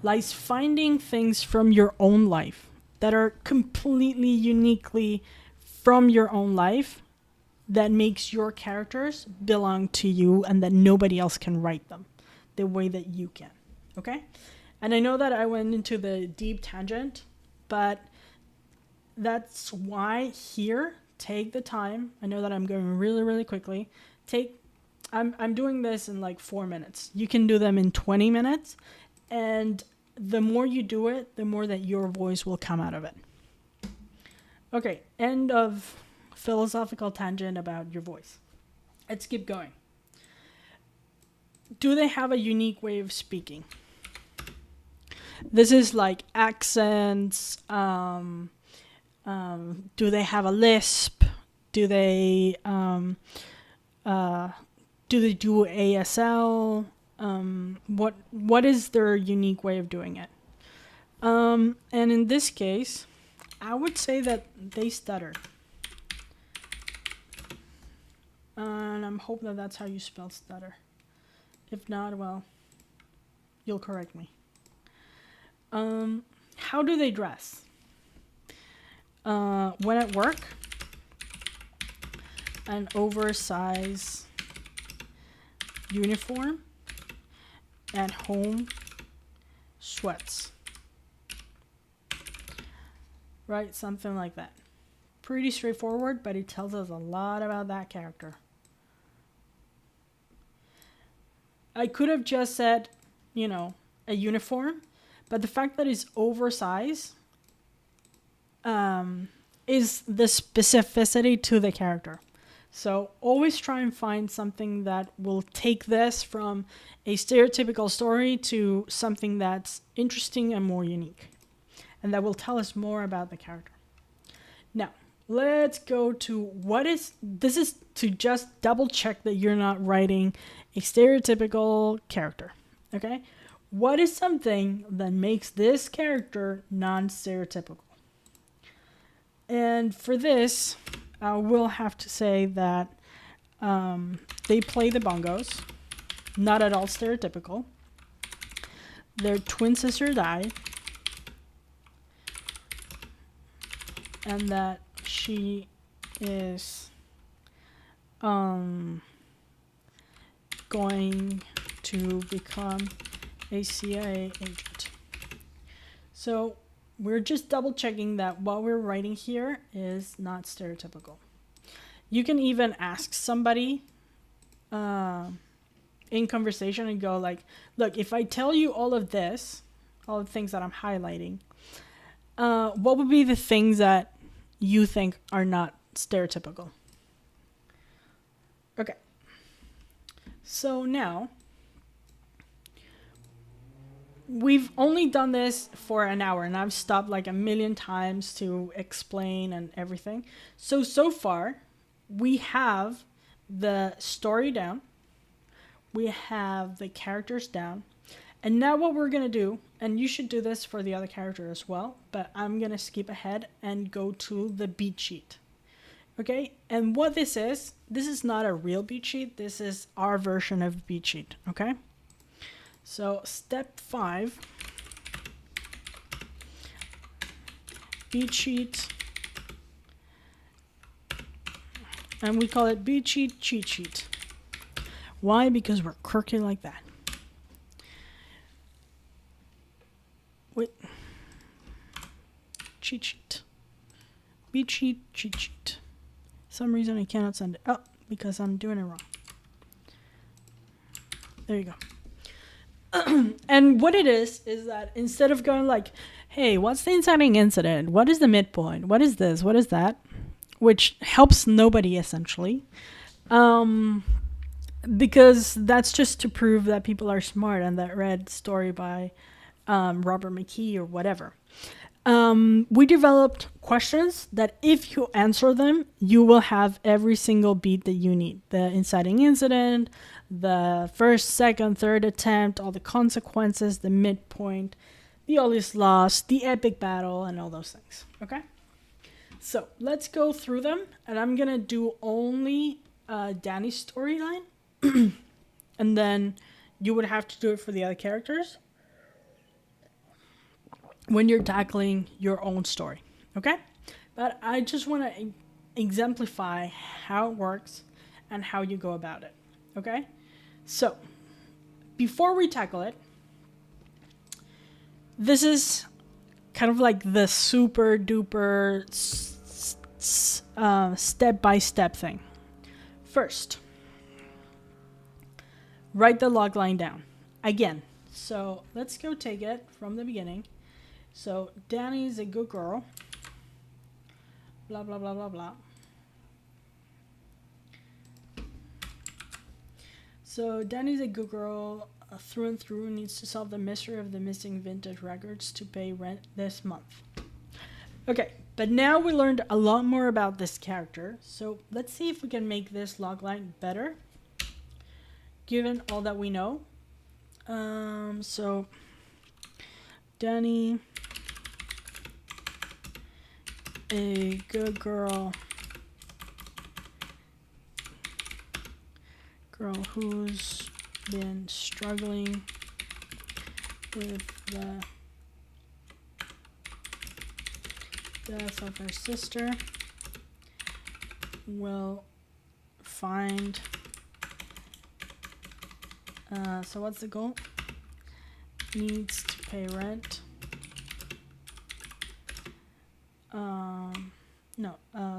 Lies finding things from your own life that are completely uniquely from your own life that makes your characters belong to you and that nobody else can write them the way that you can. Okay? And I know that I went into the deep tangent, but that's why here, take the time. I know that I'm going really, really quickly. I'm doing this in like 4 minutes. You can do them in 20 minutes. And the more you do it, the more that your voice will come out of it. Okay, end of philosophical tangent about your voice. Let's keep going. Do they have a unique way of speaking? This is like accents. Do they have a lisp? Do they do ASL? What is their unique way of doing it? And in this case, I would say that they stutter. And I'm hoping that that's how you spell stutter. If not, well, you'll correct me. How do they dress? When at work, an oversized uniform, and home, sweats. Right? Something like that. Pretty straightforward, but it tells us a lot about that character. I could have just said, a uniform, but the fact that it's oversized is the specificity to the character. So always try and find something that will take this from a stereotypical story to something that's interesting and more unique, and that will tell us more about the character. Now, let's go to this is to just double check that you're not writing a stereotypical character, okay? What is something that makes this character non-stereotypical? And for this, I will have to say that they play the bongos, not at all stereotypical. Their twin sister died, and that she is going to become a CIA agent. So we're just double checking that what we're writing here is not stereotypical. You can even ask somebody in conversation and go like, look, if I tell you all of this, all the things that I'm highlighting, what would be the things that you think are not stereotypical? Okay. So now, we've only done this for an hour, and I've stopped like a million times to explain and everything. So far, we have the story down. We have the characters down. And now what we're going to do, and you should do this for the other character as well, but I'm going to skip ahead and go to the beat sheet. Okay? And what this is not a real beat sheet. This is our version of beat sheet. Okay? So step 5, beat sheet, and we call it beat sheet cheat sheet. Why? Because we're quirky like that. Wait, cheat sheet, beat sheet cheat sheet. Some reason I cannot send it. Oh, because I'm doing it wrong. There you go. And what it is that instead of going like, hey, what's the inciting incident? What is the midpoint? What is this? What is that? Which helps nobody essentially. because that's just to prove that people are smart and that read story by Robert McKee or whatever. We developed questions that if you answer them, you will have every single beat that you need. The inciting incident, the first, second, third attempt, all the consequences, the midpoint, the all is lost, the epic battle, and all those things. Okay? So let's go through them, and I'm going to do only Danny's storyline, and then you would have to do it for the other characters when you're tackling your own story, okay? But I just want to exemplify how it works and how you go about it, okay? So, before we tackle it, this is kind of like the super duper step-by-step thing. First, write the log line down. Again, so let's go take it from the beginning. So, Danny's a good girl. Blah, blah, blah, blah, blah. So, Danny's a good girl through and through, needs to solve the mystery of the missing vintage records to pay rent this month. Okay, but now we learned a lot more about this character. So, let's see if we can make this logline better, given all that we know. So, Danny, a good girl who's been struggling with the death of her sister, will find, so what's the goal? Needs to pay rent.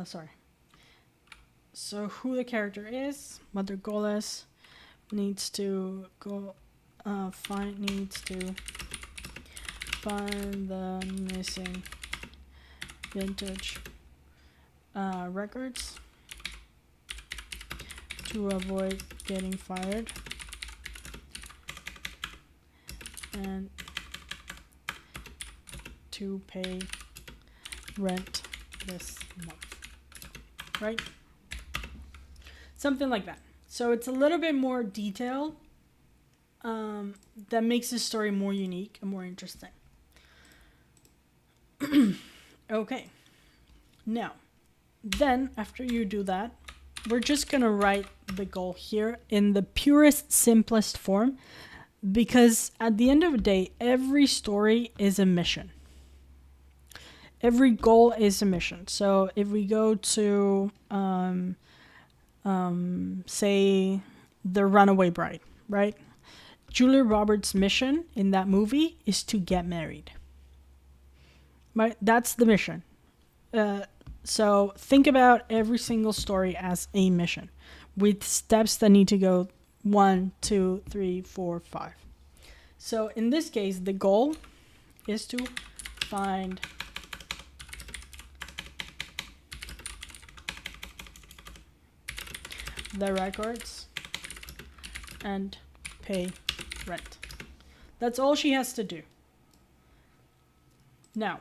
Sorry. So who the character is, what their goal is, needs to find the missing vintage records to avoid getting fired, and to pay rent this month, right? Something like that. So it's a little bit more detailed, that makes this story more unique and more interesting. Okay. Now, then after you do that, we're just going to write the goal here in the purest, simplest form, because at the end of the day, every story is a mission. Every goal is a mission. So if we go to, say, The Runaway Bride, right? Julia Roberts' mission in that movie is to get married. Right? That's the mission. So think about every single story as a mission with steps that need to go 1, 2, 3, 4, 5. So in this case, the goal is to find the records and pay rent. That's all she has to do. Now,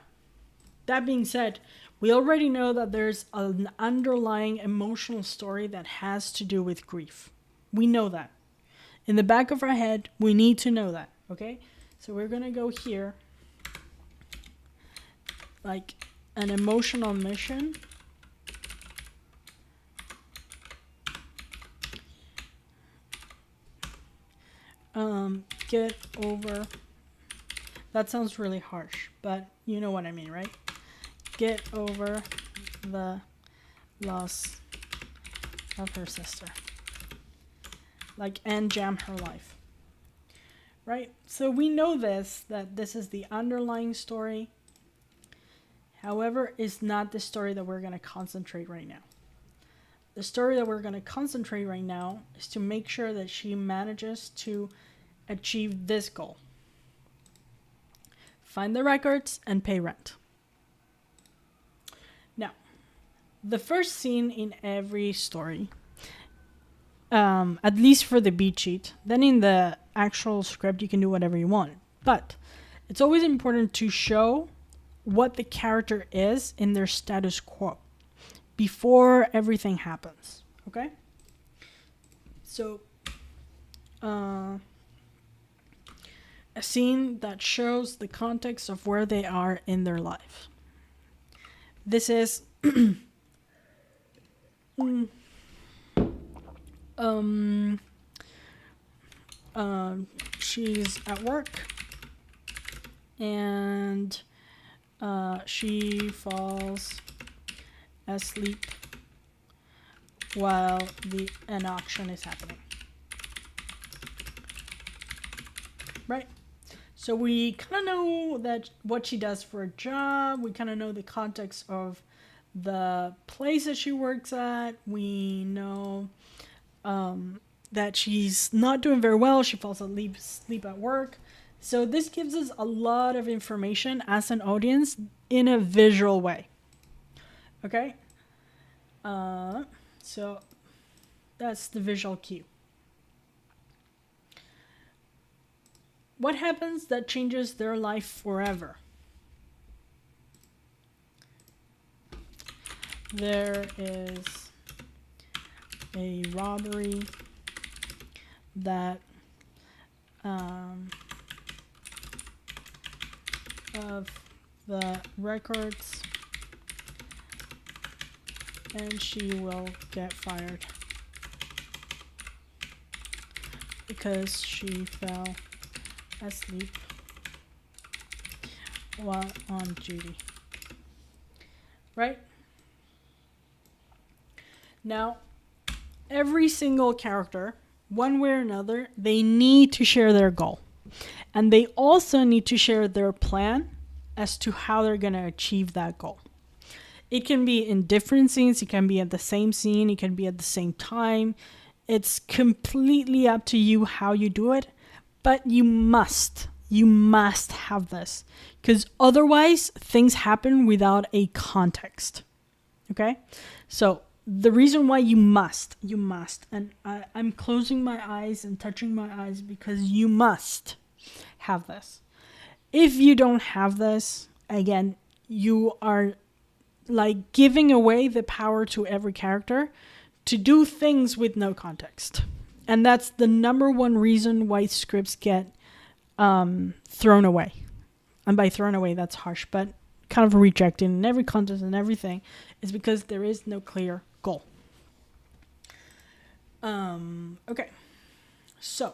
that being said, we already know that there's an underlying emotional story that has to do with grief. We know that. In the back of our head, we need to know that, okay? So we're going to go here, like an emotional mission. Get over, that sounds really harsh, but you know what I mean, right? Get over the loss of her sister. Like, and jam her life. Right? So we know that this is the underlying story. However, it's not the story that we're going to concentrate right now. The story that we're going to concentrate right now is to make sure that she manages to achieve this goal. Find the records and pay rent. Now, the first scene in every story At least for the beat sheet. Then in the actual script, you can do whatever you want. But it's always important to show what the character is in their status quo before everything happens. Okay? So, a scene that shows the context of where they are in their life. This is she's at work and she falls asleep while an auction is happening. Right? So we kind of know that what she does for a job. We kind of know the context of the place that she works at. We know that she's not doing very well. She falls asleep at work. So this gives us a lot of information as an audience in a visual way. Okay? So that's the visual cue. What happens that changes their life forever? There is a robbery that of the records, and she will get fired because she fell asleep while on duty. Right? Now, every single character, one way or another, they need to share their goal. And they also need to share their plan as to how they're going to achieve that goal. It can be in different scenes. It can be at the same scene. It can be at the same time. It's completely up to you how you do it. But you must have this. Because otherwise, things happen without a context. Okay? So, the reason why you must, and I'm closing my eyes and touching my eyes because you must have this. If you don't have this, again, you are like giving away the power to every character to do things with no context. And that's the number one reason why scripts get thrown away. And by thrown away, that's harsh, but kind of rejected in every context and everything is because there is no clear goal. Okay. So,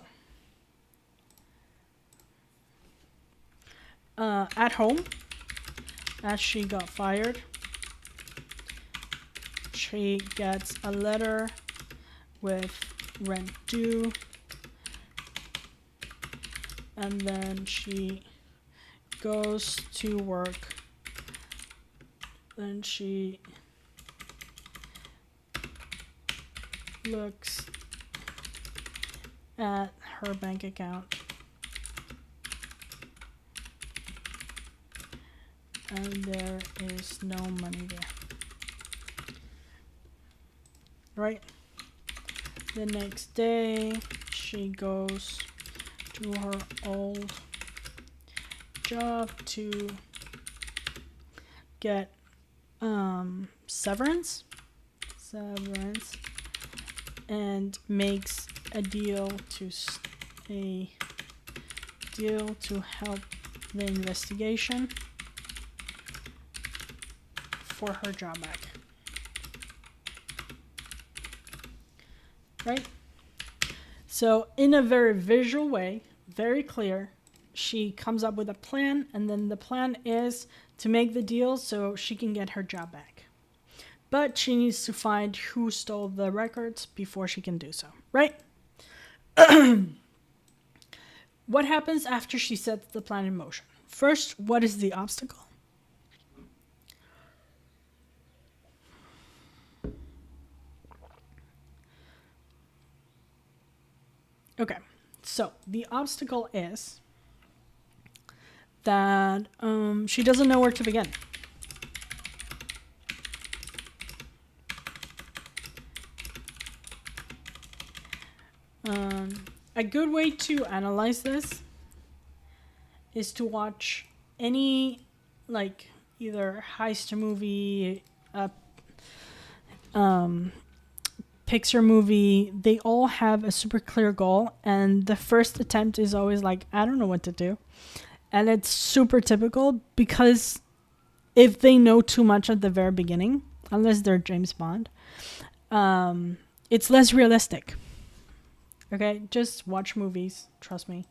at home, as she got fired, she gets a letter with rent due, and then she goes to work. Then she looks at her bank account and there is no money there. Right? The next day, she goes to her old job to get severance and makes a deal to help the investigation for her job back. Right? So in a very visual way, very clear, she comes up with a plan, and then the plan is to make the deal so she can get her job back. But she needs to find who stole the records before she can do so, right? What happens after she sets the plan in motion? First, what is the obstacle? Okay, so the obstacle is that she doesn't know where to begin. A good way to analyze this is to watch any, like, either heist movie, Pixar movie. They all have a super clear goal, and the first attempt is always like, I don't know what to do. And it's super typical because if they know too much at the very beginning, unless they're James Bond, it's less realistic. Okay, just watch movies, trust me.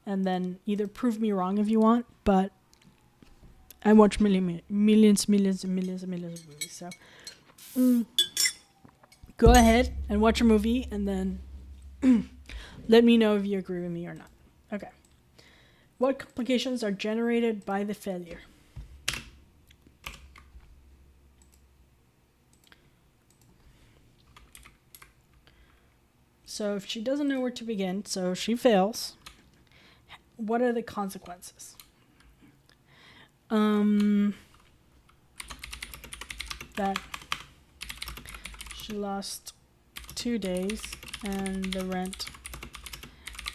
And then either prove me wrong if you want, but I watch millions of movies. So go ahead and watch a movie and then let me know if you agree with me or not. Okay. What complications are generated by the failure? So if she doesn't know where to begin, so she fails, what are the consequences? That she lost 2 days and the rent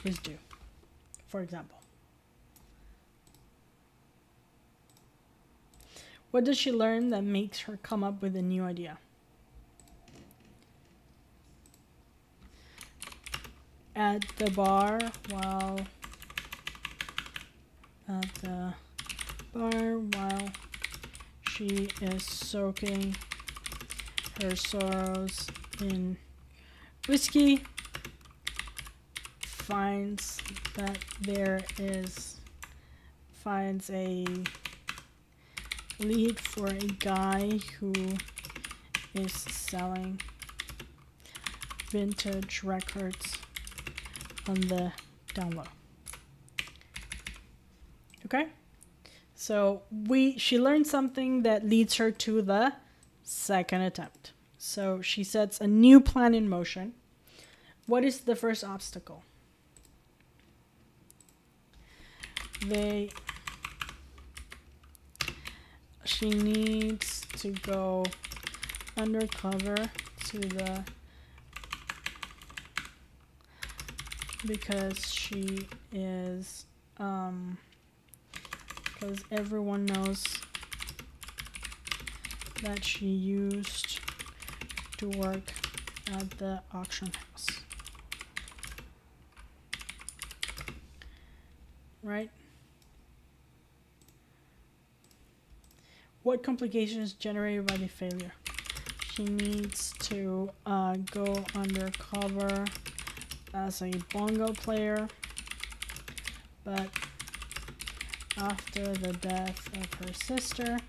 is due, for example. What does she learn that makes her come up with a new idea? At the bar while she is soaking her sorrows in whiskey, finds a lead for a guy who is selling vintage records on the down low. Okay? So she learned something that leads her to the second attempt. So she sets a new plan in motion. What is the first obstacle? She needs to go undercover because she is because everyone knows that she used to work at the auction house. Right? What complications generated by the failure? She needs to go undercover as a bongo player, but after the death of her sister,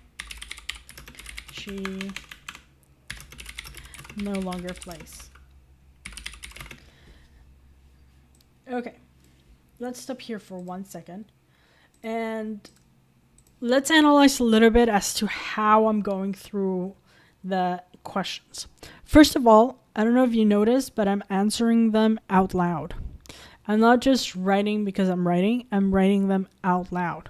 she no longer plays. Okay, let's stop here for 1 second and let's analyze a little bit as to how I'm going through the questions. First of all, I don't know if you noticed, but I'm answering them out loud. I'm not just writing because I'm writing them out loud.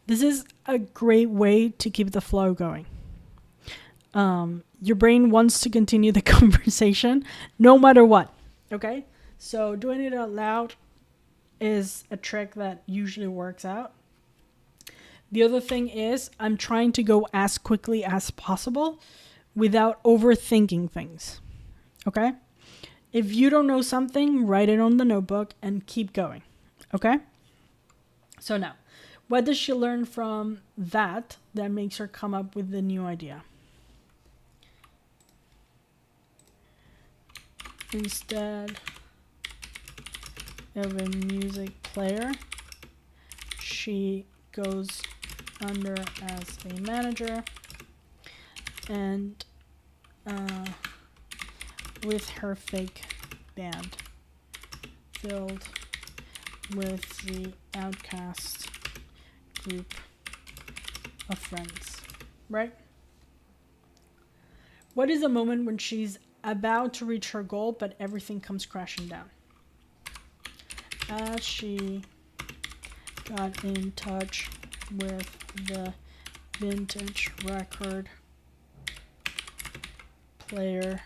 This is a great way to keep the flow going. Your brain wants to continue the conversation no matter what, okay? So doing it out loud is a trick that usually works out. The other thing is I'm trying to go as quickly as possible without overthinking things, okay? If you don't know something, write it on the notebook and keep going, okay? So now, what does she learn from that makes her come up with the new idea? Instead of a music player, she goes under as a manager and with her fake band filled with the outcast group of friends, right? What is a moment when she's about to reach her goal but everything comes crashing down? As she got in touch with the vintage record player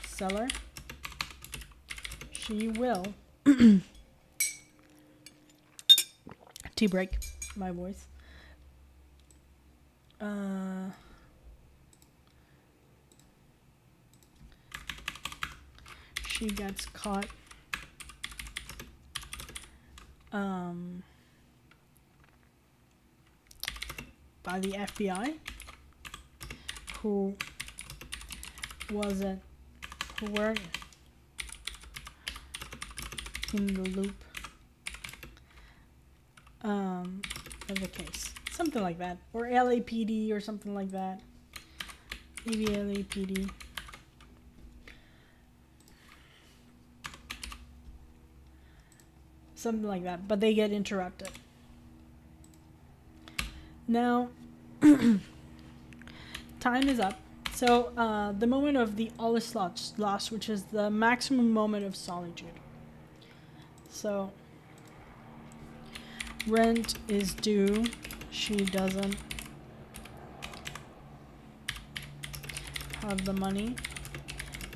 seller, she will tea break my voice. She gets caught by the FBI, who weren't in the loop of the case. Something like that. Or LAPD or something like that. Maybe LAPD. Something like that. But they get interrupted. Now, time is up. So, the moment of the all is lost, which is the maximum moment of solitude. So, rent is due. She doesn't have the money,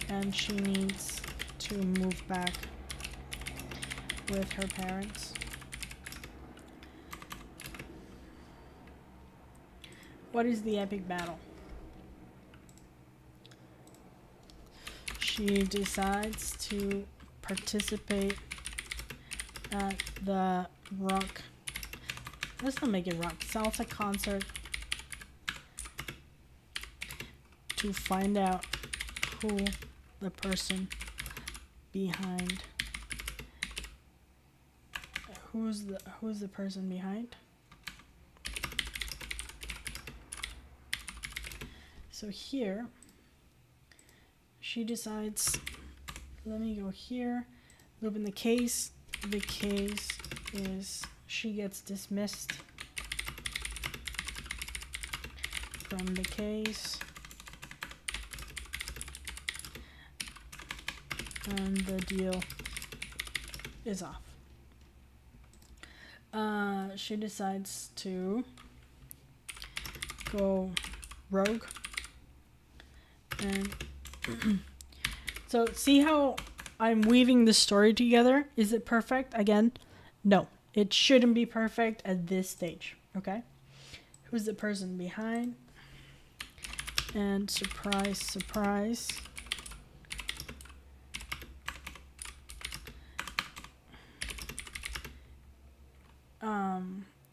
and she needs to move back with her parents. What is the epic battle? She decides to participate at the rock. Let's not make it rock. Salsa concert to find out who the person behind. Who's the person behind? So here, she decides, let me go here, open the case. The case is, she gets dismissed from the case. And the deal is off. She decides to go rogue. And so see how I'm weaving the story together? Is it perfect? Again, no. It shouldn't be perfect at this stage, okay? Who's the person behind? And surprise, surprise.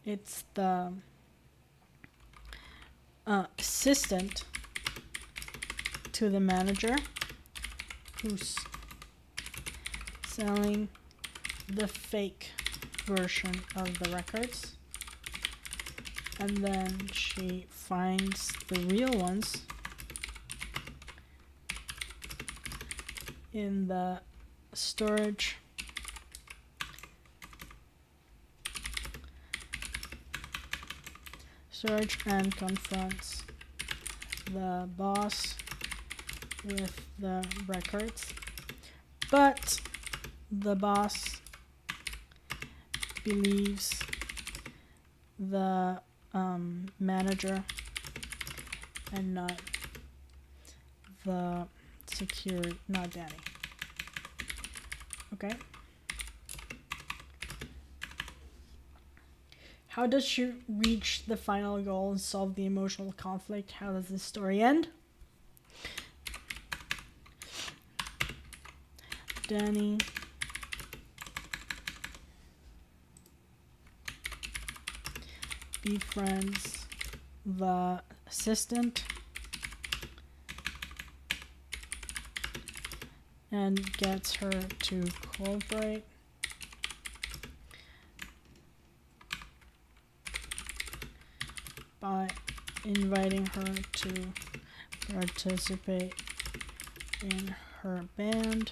It's the assistant to the manager who's selling the fake version of the records, and then she finds the real ones in the storage and confronts the boss with the records, but the boss believes the manager and not the not Danny. Okay. How does she reach the final goal and solve the emotional conflict? How does this story end? Danny befriends the assistant and gets her to cooperate. By inviting her to participate in her band,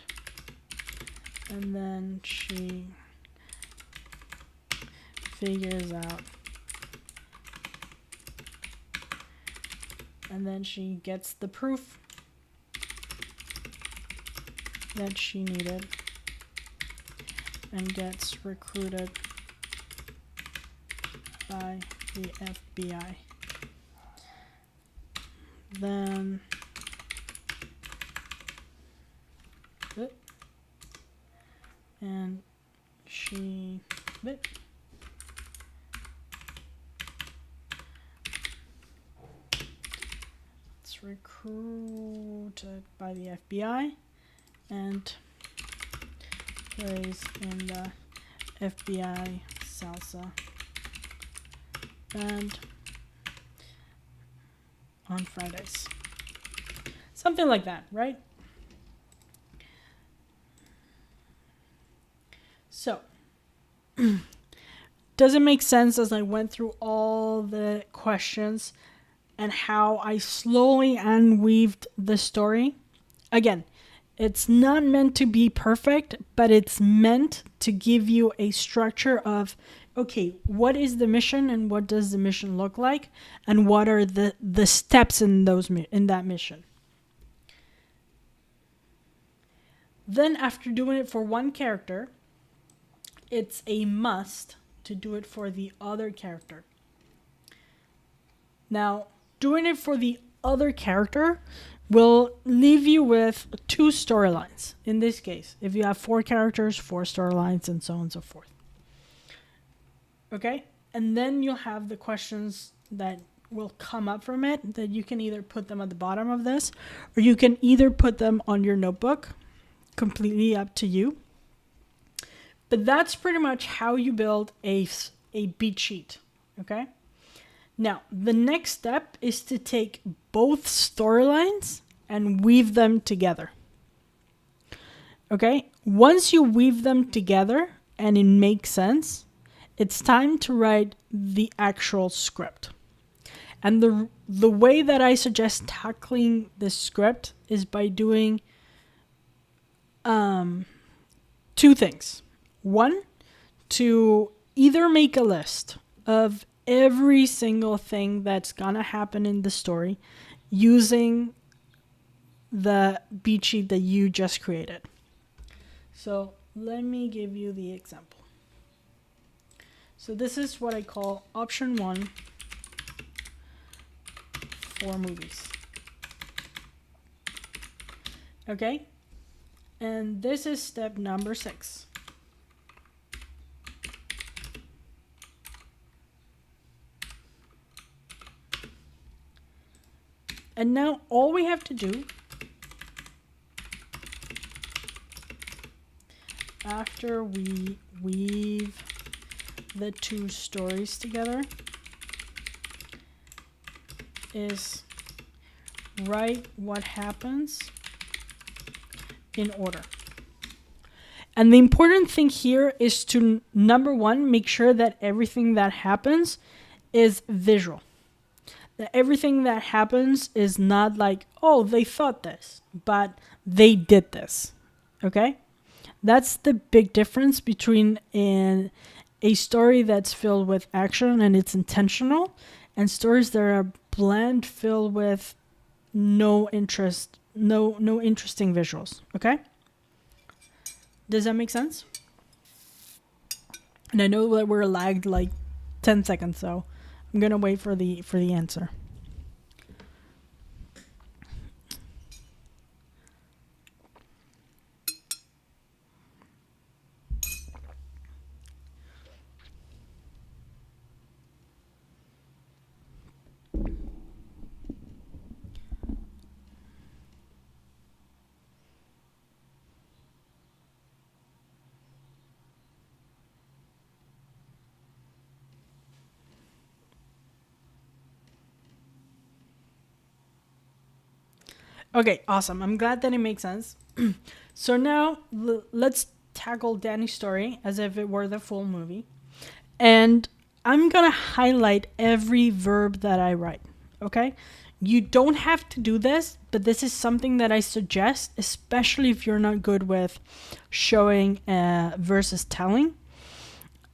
and then she figures out, and then she gets the proof that she needed and gets recruited by the FBI. Then and she bit. It's recruited by the FBI and plays in the FBI salsa band on Fridays. Something like that, right? So, does it make sense as I went through all the questions and how I slowly unweaved the story? Again, it's not meant to be perfect, but it's meant to give you a structure of, okay, what is the mission and what does the mission look like? And what are the steps in that mission? Then after doing it for one character, it's a must to do it for the other character. Now, doing it for the other character will leave you with 2 storylines. In this case, if you have 4 characters, 4 storylines, and so on and so forth. Okay? And then you'll have the questions that will come up from it that you can either put them at the bottom of this, or you can either put them on your notebook. Completely up to you. But that's pretty much how you build a beat sheet. Okay? Now, the next step is to take both storylines and weave them together. Okay? Once you weave them together and it makes sense, it's time to write the actual script. And the way that I suggest tackling this script is by doing 2 things. One, to either make a list of every single thing that's gonna happen in the story using the beat sheet that you just created. So let me give you the example. So this is what I call option 1 for movies. Okay? And this is step number 6. And now all we have to do after we weave the 2 stories together is write what happens in order. And the important thing here is to, number 1, make sure that everything that happens is visual. That everything that happens is not like, oh, they thought this, but they did this. Okay? That's the big difference between a story that's filled with action and it's intentional, and stories that are bland, filled with no interesting visuals. Okay? Does that make sense? And I know that we're lagged like 10 seconds, so I'm gonna wait for the answer. Okay, awesome. I'm glad that it makes sense. So now let's tackle Danny's story as if it were the full movie. And I'm going to highlight every verb that I write. Okay? You don't have to do this, but this is something that I suggest, especially if you're not good with showing versus telling.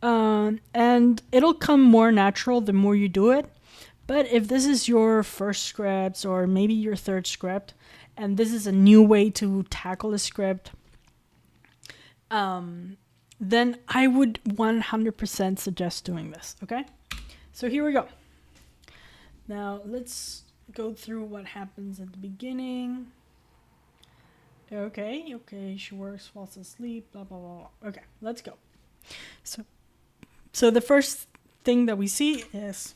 And it'll come more natural the more you do it. But if this is your first script or maybe your third script, and this is a new way to tackle a script, then I would 100% suggest doing this, okay? So here we go. Now let's go through what happens at the beginning. Okay. She works, falls asleep, blah, blah, blah, blah. Okay, let's go. So the first thing that we see is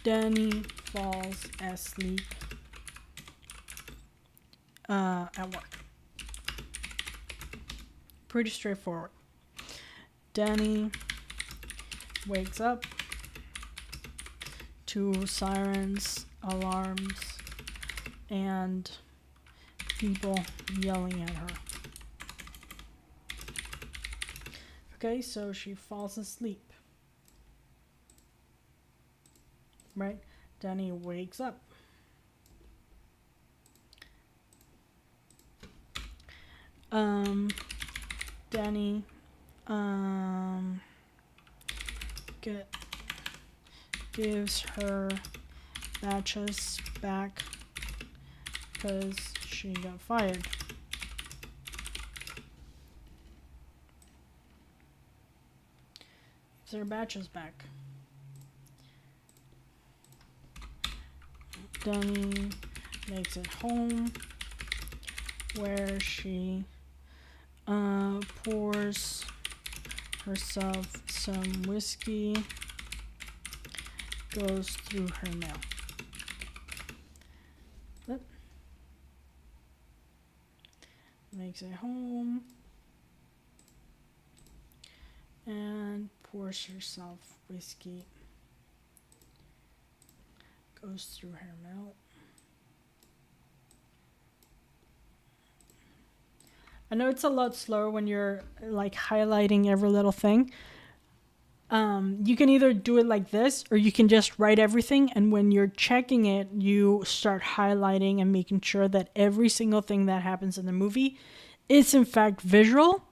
Danny falls asleep at work. Pretty straightforward. Danny wakes up to sirens, alarms, and people yelling at her. Okay, so she falls asleep. Right? Danny wakes up. Danny gives her batches back because she got fired. Gives her batches back. Danny makes it home where she pours herself some whiskey, goes through her mail. Yep. Makes it home and pours herself whiskey, goes through her mail. I know it's a lot slower when you're like highlighting every little thing. You can either do it like this or you can just write everything, and when you're checking it, you start highlighting and making sure that every single thing that happens in the movie is in fact visual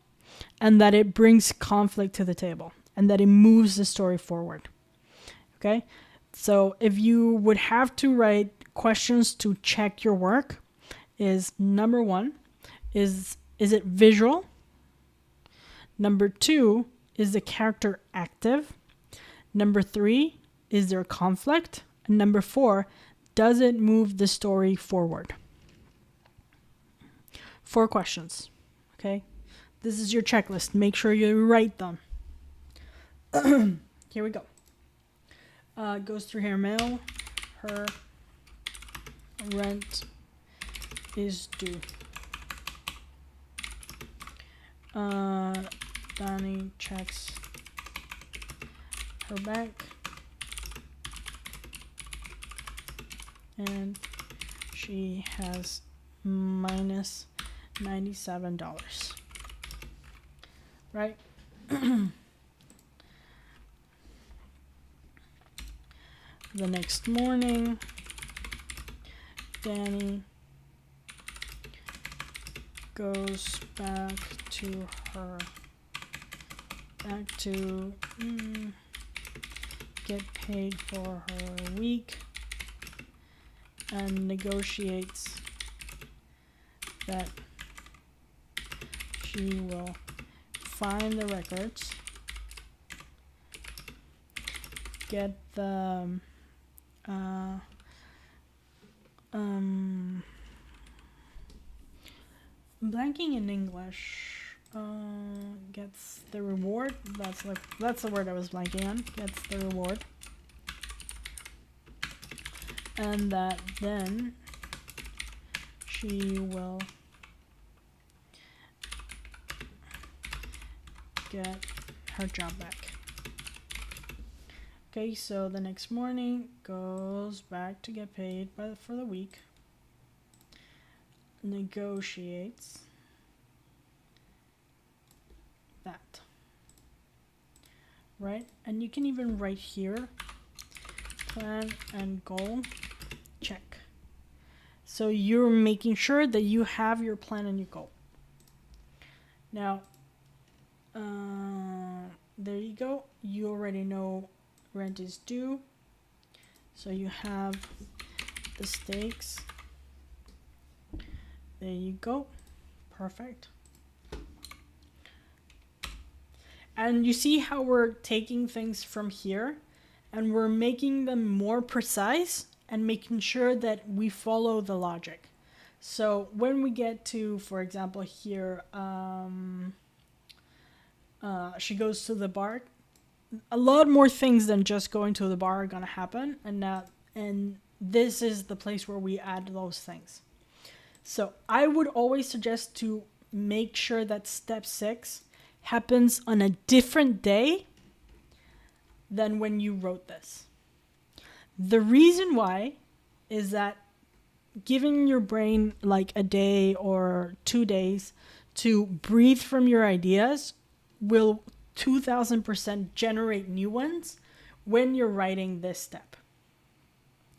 and that it brings conflict to the table and that it moves the story forward. Okay? So if you would have to write questions to check your work, is number 1, is it visual? Number 2, is the character active? Number 3, is there conflict? And number 4, does it move the story forward? 4 questions. Okay? This is your checklist. Make sure you write them. Here we go. Goes through her mail. Her rent is due. Danny checks her bank and she has minus $97. Right? The next morning, Danny goes back to get paid for her week and negotiates that she will find the records, get the blanking in English. Gets the reward. That's the word I was blanking on. Gets the reward, and that then she will get her job back. Okay, so the next morning goes back to get paid for the week. Negotiates that. Right? And you can even write here, plan and goal, check. So you're making sure that you have your plan and your goal. Now, there you go. You already know rent is due. So you have the stakes. There you go. Perfect. And you see how we're taking things from here and we're making them more precise and making sure that we follow the logic. So when we get to, for example, here, she goes to the bar. A lot more things than just going to the bar are gonna happen, and this is the place where we add those things. So I would always suggest to make sure that step 6 happens on a different day than when you wrote this. The reason why is that giving your brain like a day or 2 days to breathe from your ideas will 2000% generate new ones when you're writing this step.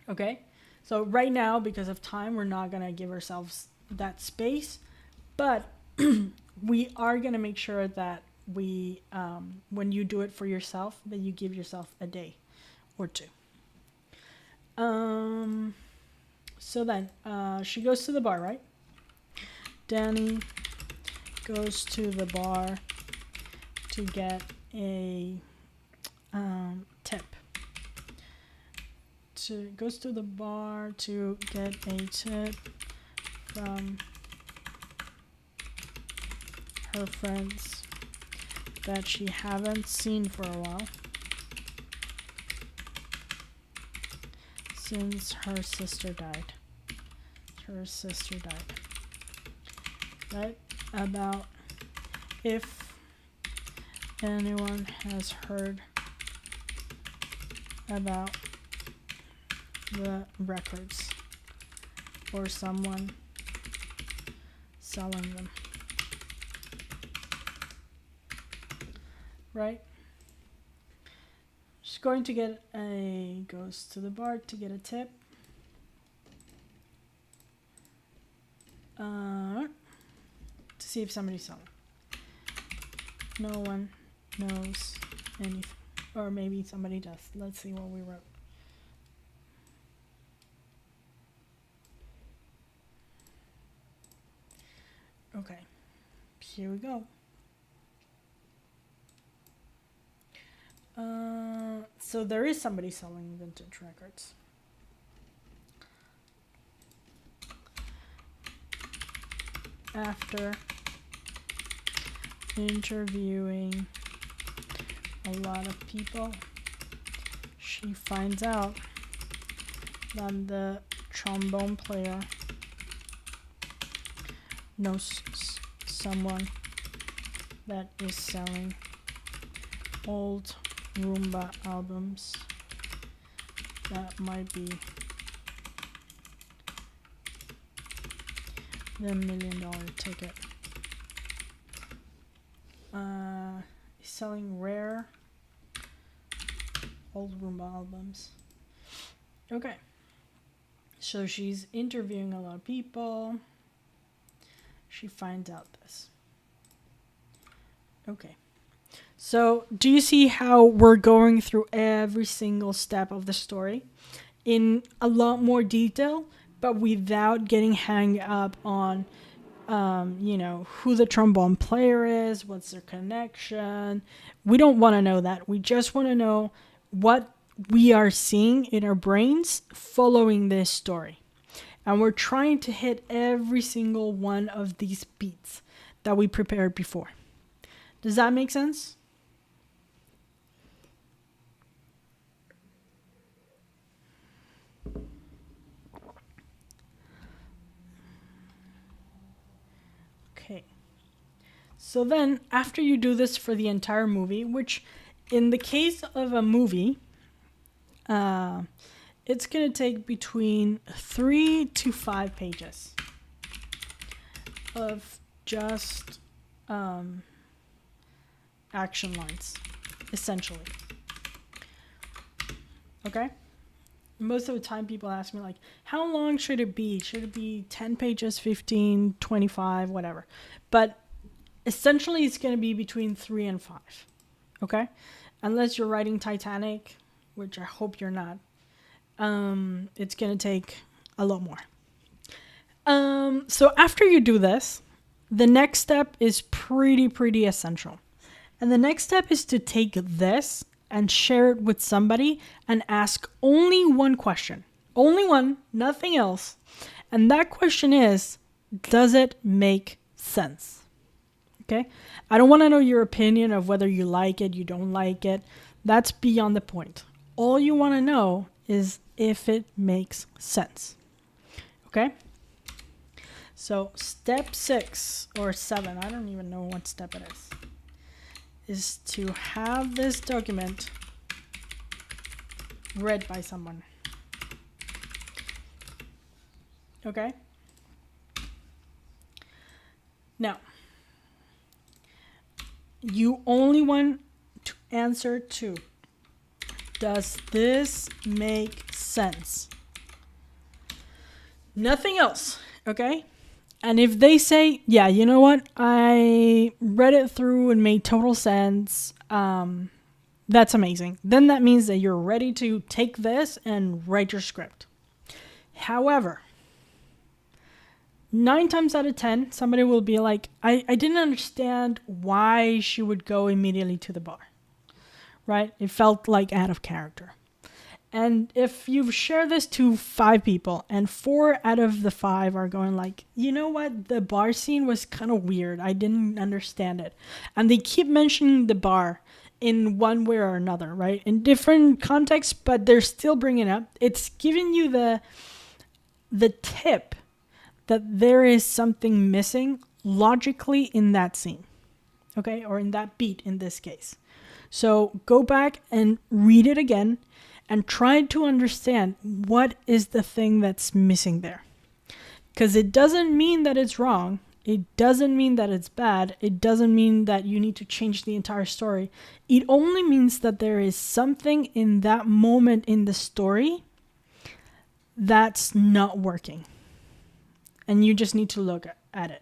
Okay? So right now, because of time, we're not going to give ourselves that space, but we are going to make sure that we, when you do it for yourself, that you give yourself a day or 2. So then, she goes to the bar, right? Danny goes to the bar to get a tip. Goes to the bar to get a tip from her friends that she haven't seen for a while since her sister died. Right? About if anyone has heard about the records or someone selling them. Right? She's going to goes to the bar to get a tip. To see if somebody's selling. No one knows anything. Or maybe somebody does. Let's see what we wrote. Okay, here we go. So there is somebody selling vintage records. After interviewing a lot of people, she finds out that the trombone player knows someone that is selling old Roomba albums that might be the $1 million ticket. He's selling rare old Roomba albums. Okay. So she's interviewing a lot of people. She finds out this. Okay. So do you see how we're going through every single step of the story in a lot more detail, but without getting hung up on, who the trombone player is, what's their connection. We don't want to know that. We just want to know what we are seeing in our brains following this story. And we're trying to hit every single one of these beats that we prepared before. Does that make sense? Okay. So then, after you do this for the entire movie, which in the case of a movie, it's going to take between 3 to 5 pages of just action lines, essentially. Okay? Most of the time people ask me, like, how long should it be? Should it be 10 pages, 15, 25, whatever? But essentially it's going to be between 3 and 5. Okay? Unless you're writing Titanic, which I hope you're not. It's going to take a lot more. So after you do this, the next step is pretty essential. And the next step is to take this and share it with somebody and ask only one question. Only one, nothing else. And that question is, does it make sense? Okay? I don't want to know your opinion of whether you like it, you don't like it. That's beyond the point. All you want to know is if it makes sense. Okay? So step 6 or 7, I don't even know what step it is to have this document read by someone. Okay? Now, you only want to answer to, does this make sense? Nothing else, okay? And if they say, yeah, you know what? I read it through and made total sense. That's amazing. Then that means that you're ready to take this and write your script. However, 9 times out of 10, somebody will be like, I didn't understand why she would go immediately to the bar, right? It felt like out of character. And if you share this to 5 people and 4 out of the 5 are going like, you know what? The bar scene was kind of weird. I didn't understand it. And they keep mentioning the bar in one way or another, right? In different contexts, but they're still bringing it up. It's giving you the tip that there is something missing logically in that scene, okay? Or in that beat in this case. So go back and read it again and try to understand what is the thing that's missing there. Because it doesn't mean that it's wrong. It doesn't mean that it's bad. It doesn't mean that you need to change the entire story. It only means that there is something in that moment in the story that's not working. And you just need to look at it.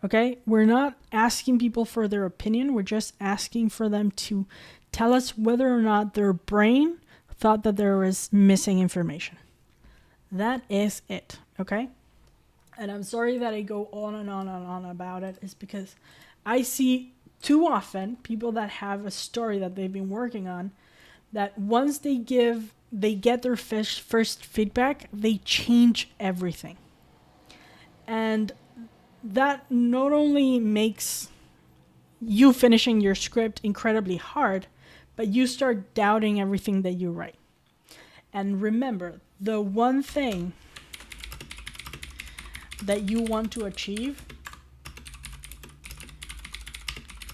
Okay? We're not asking people for their opinion. We're just asking for them to tell us whether or not their brain thought that there was missing information. That is it. Okay? And I'm sorry that I go on and on and on about it. It's because I see too often people that have a story that they've been working on, that once they get their first feedback, they change everything. And that not only makes you finishing your script incredibly hard, but you start doubting everything that you write. And remember, the one thing that you want to achieve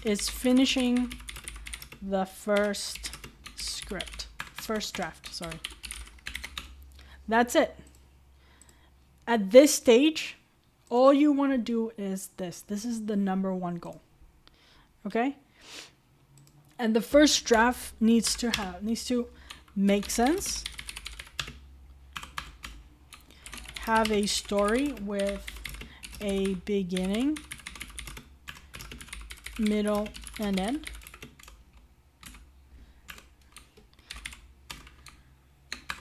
is finishing the first draft, sorry. That's it. At this stage, all you want to do is this. This is the number one goal. Okay? And the first draft needs to make sense, have a story with a beginning, middle, and end.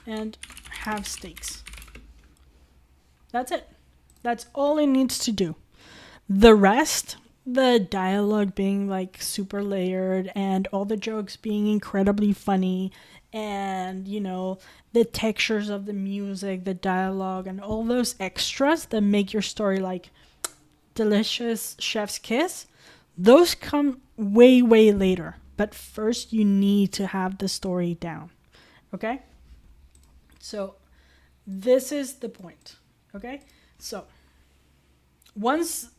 And have stakes. That's it. That's all it needs to do. The rest, the dialogue being like super layered and all the jokes being incredibly funny and, you know, the textures of the music, the dialogue, and all those extras that make your story like delicious chef's kiss, those come way, way later. But first you need to have the story down. Okay? So this is the point. Okay? So once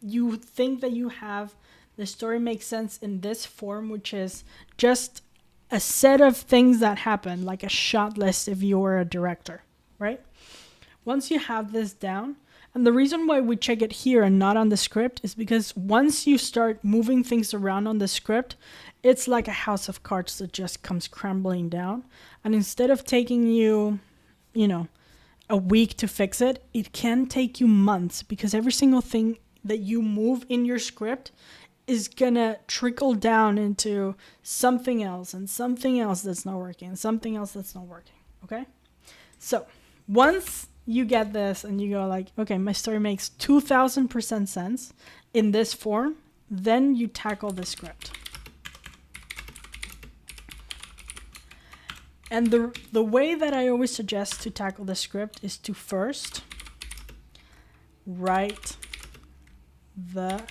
you think that you have the story makes sense in this form, which is just a set of things that happen, like a shot list if you were a director, right? Once you have this down, and the reason why we check it here and not on the script is because once you start moving things around on the script, it's like a house of cards that just comes crumbling down. And instead of taking you, a week to fix it, it can take you months, because every single thing that you move in your script is gonna trickle down into something else and something else that's not working and something else that's not working. Okay? So once you get this and you go like, okay, my story makes 2000% sense in this form, then you tackle the script. And the way that I always suggest to tackle the script is to first write the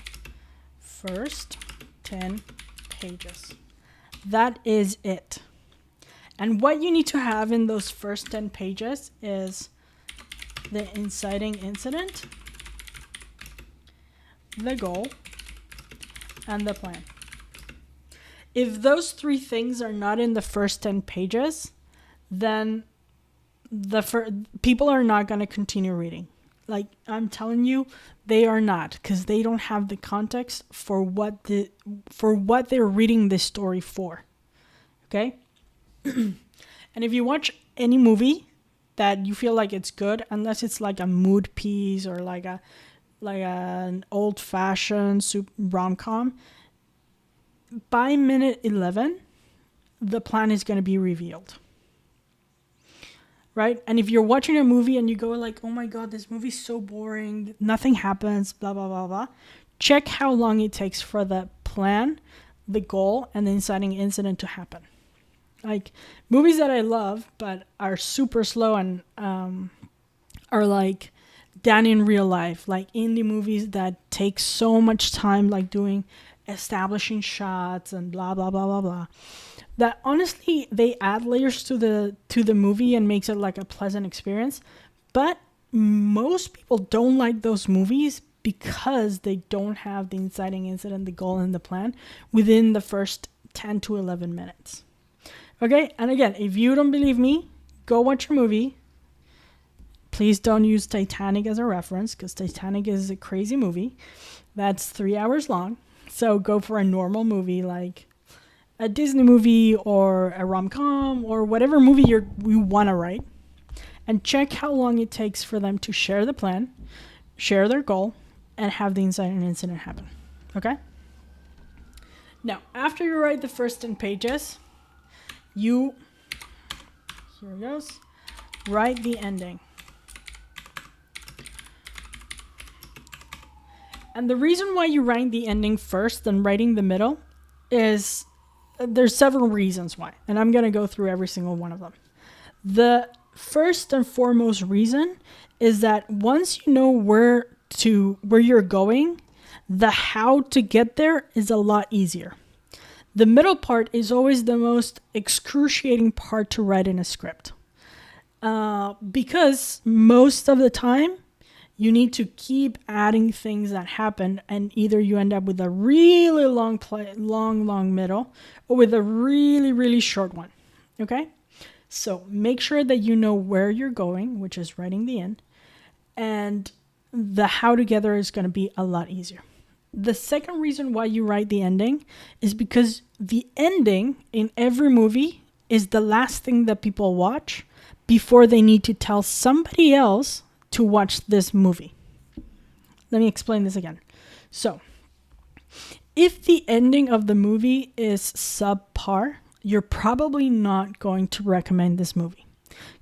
first 10 pages. That is it. And what you need to have in those first 10 pages is the inciting incident, the goal, and the plan. If those three things are not in the first 10 pages, then people are not going to continue reading. Like, I'm telling you, they are not, because they don't have the context for what they're reading this story for. Okay? And if you watch any movie that you feel like it's good, unless it's like a mood piece or like an old-fashioned rom-com, by minute 11, the plan is going to be revealed. Right? And if you're watching a movie and you go like, oh my God, this movie's so boring, nothing happens, blah, blah, blah, blah, check how long it takes for the plan, the goal, and the inciting incident to happen. Like, movies that I love but are super slow and are like done in real life, like indie movies that take so much time, like doing establishing shots and blah, blah, blah, blah, blah, that honestly they add layers to the movie and makes it like a pleasant experience. But most people don't like those movies because they don't have the inciting incident, the goal, and the plan within the first 10 to 11 minutes. Okay, and again, if you don't believe me, go watch a movie. Please don't use Titanic as a reference, because Titanic is a crazy movie that's 3 hours long. So go for a normal movie like a Disney movie or a rom-com or whatever movie you want to write, and check how long it takes for them to share the plan, share their goal, and have the inciting incident happen. Okay? Now, after you write the first 10 pages, here it goes, write the ending. And the reason why you write the ending first and writing the middle is there's several reasons why, and I'm going to go through every single one of them. The first and foremost reason is that once you know where you're going, the how to get there is a lot easier. The middle part is always the most excruciating part to write in a script, because most of the time you need to keep adding things that happen, and either you end up with a really long middle or with a really, really short one. Okay? So make sure that you know where you're going, which is writing the end, and the how together is going to be a lot easier. The second reason why you write the ending is because the ending in every movie is the last thing that people watch before they need to tell somebody else to watch this movie. Let me explain this again. So, if the ending of the movie is subpar, you're probably not going to recommend this movie,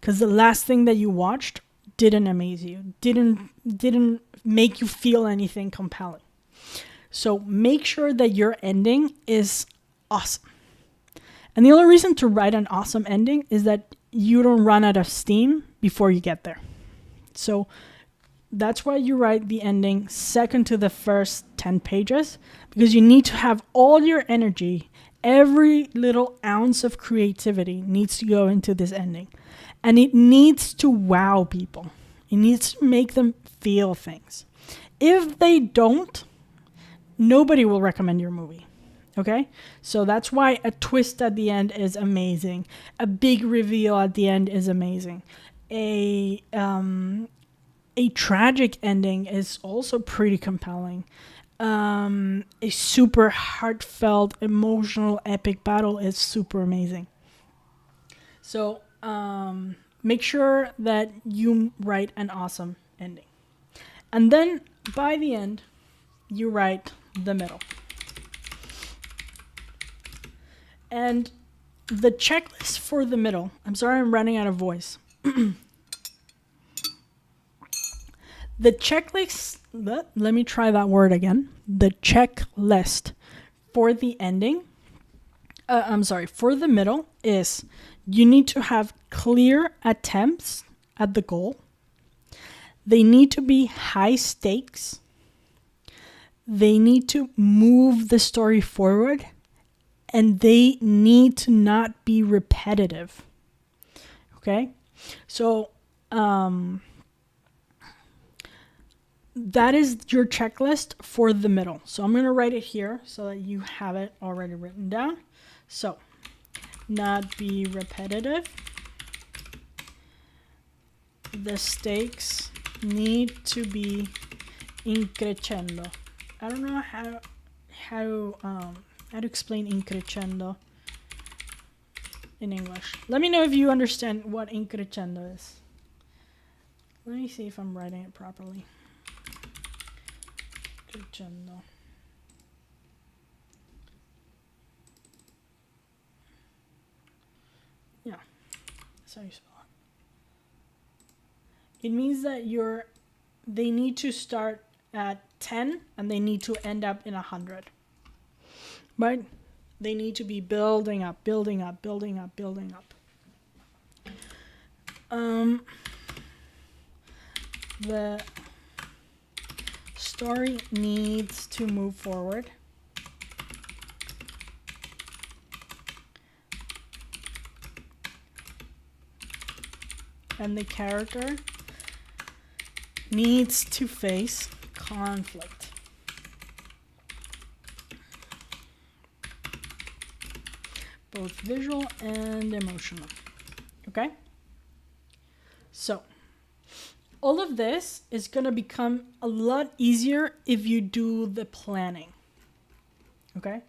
because the last thing that you watched didn't amaze you, didn't make you feel anything compelling. So make sure that your ending is awesome. And the only reason to write an awesome ending is that you don't run out of steam before you get there. So that's why you write the ending second to the first 10 pages, because you need to have all your energy, every little ounce of creativity needs to go into this ending. And it needs to wow people. It needs to make them feel things. If they don't, nobody will recommend your movie. Okay? So that's why a twist at the end is amazing. A big reveal at the end is amazing. A tragic ending is also pretty compelling. A super heartfelt, emotional, epic battle is super amazing. So make sure that you write an awesome ending. And then by the end, you write the middle. And the checklist for the middle, I'm sorry, I'm running out of voice. The checklist, let me try that word again. The checklist for the ending, for the middle is you need to have clear attempts at the goal. They need to be high stakes. They need to move the story forward. And they need to not be repetitive. Okay? So, that is your checklist for the middle. So I'm going to write it here so that you have it already written down. So, not be repetitive. The stakes need to be increscendo. I don't know how to explain increscendo in English. Let me know if you understand what increscendo is. Let me see if I'm writing it properly. Increscendo. Yeah, that's how you spell it. It means that they need to start at 10 and they need to end up in 100. Right? They need to be building up, building up, building up, building up. The story needs to move forward. And the character needs to face conflict. Both visual and emotional. Okay? So, all of this is going to become a lot easier if you do the planning. Okay?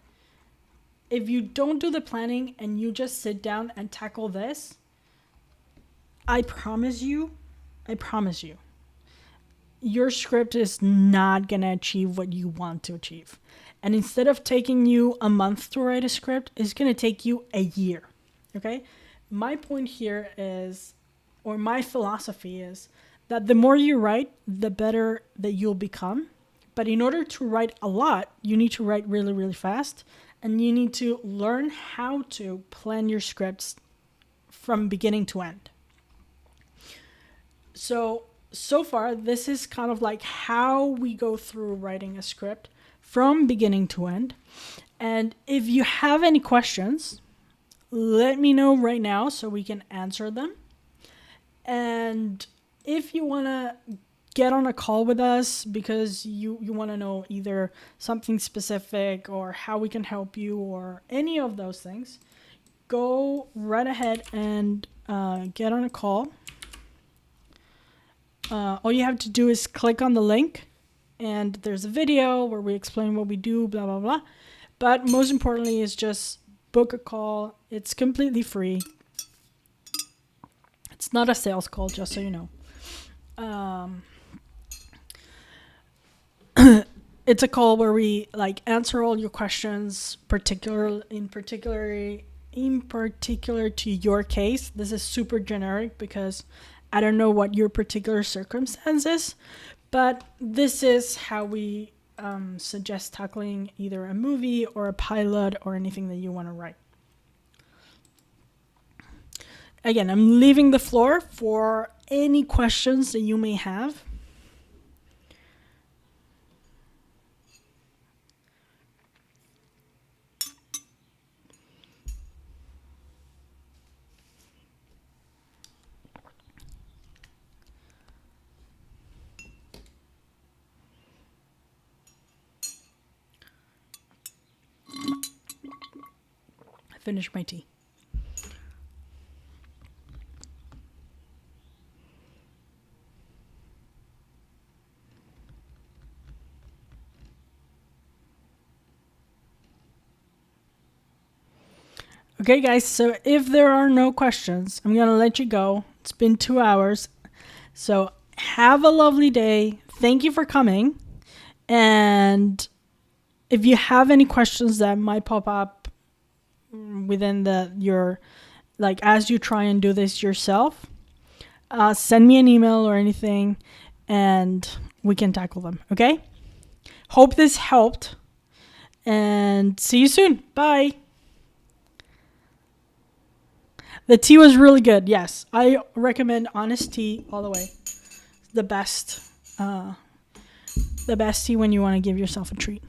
If you don't do the planning and you just sit down and tackle this, I promise you, your script is not going to achieve what you want to achieve. And instead of taking you a month to write a script, it's going to take you a year. Okay? My point here is, or my philosophy is, that the more you write, the better that you'll become. But in order to write a lot, you need to write really, really fast. And you need to learn how to plan your scripts from beginning to end. So far, this is kind of like how we go through writing a script from beginning to end. And if you have any questions, let me know right now so we can answer them. And if you want to get on a call with us because you want to know either something specific or how we can help you or any of those things, go right ahead and get on a call. All you have to do is click on the link, and there's a video where we explain what we do, blah, blah, blah. But most importantly is just book a call. It's completely free. It's not a sales call, just so you know. It's a call where we answer all your questions, in particular to your case. This is super generic because I don't know what your particular circumstances, but this is how we suggest tackling either a movie or a pilot or anything that you want to write. Again, I'm leaving the floor for any questions that you may have. I finished my tea. Okay, guys, so if there are no questions, I'm going to let you go. It's been 2 hours. So have a lovely day. Thank you for coming. And if you have any questions that might pop up within as you try and do this yourself, send me an email or anything and we can tackle them. Okay? Hope this helped. And see you soon. Bye. The tea was really good. Yes, I recommend Honest Tea all the way. the best tea when you want to give yourself a treat.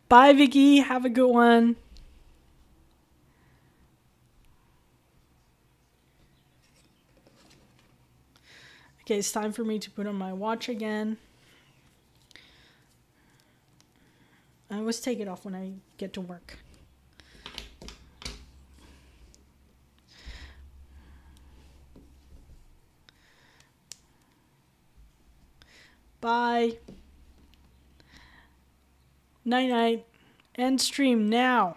Bye, Vicky. Have a good one. Okay, it's time for me to put on my watch again. I always take it off when I get to work. Bye. Night night. End stream now.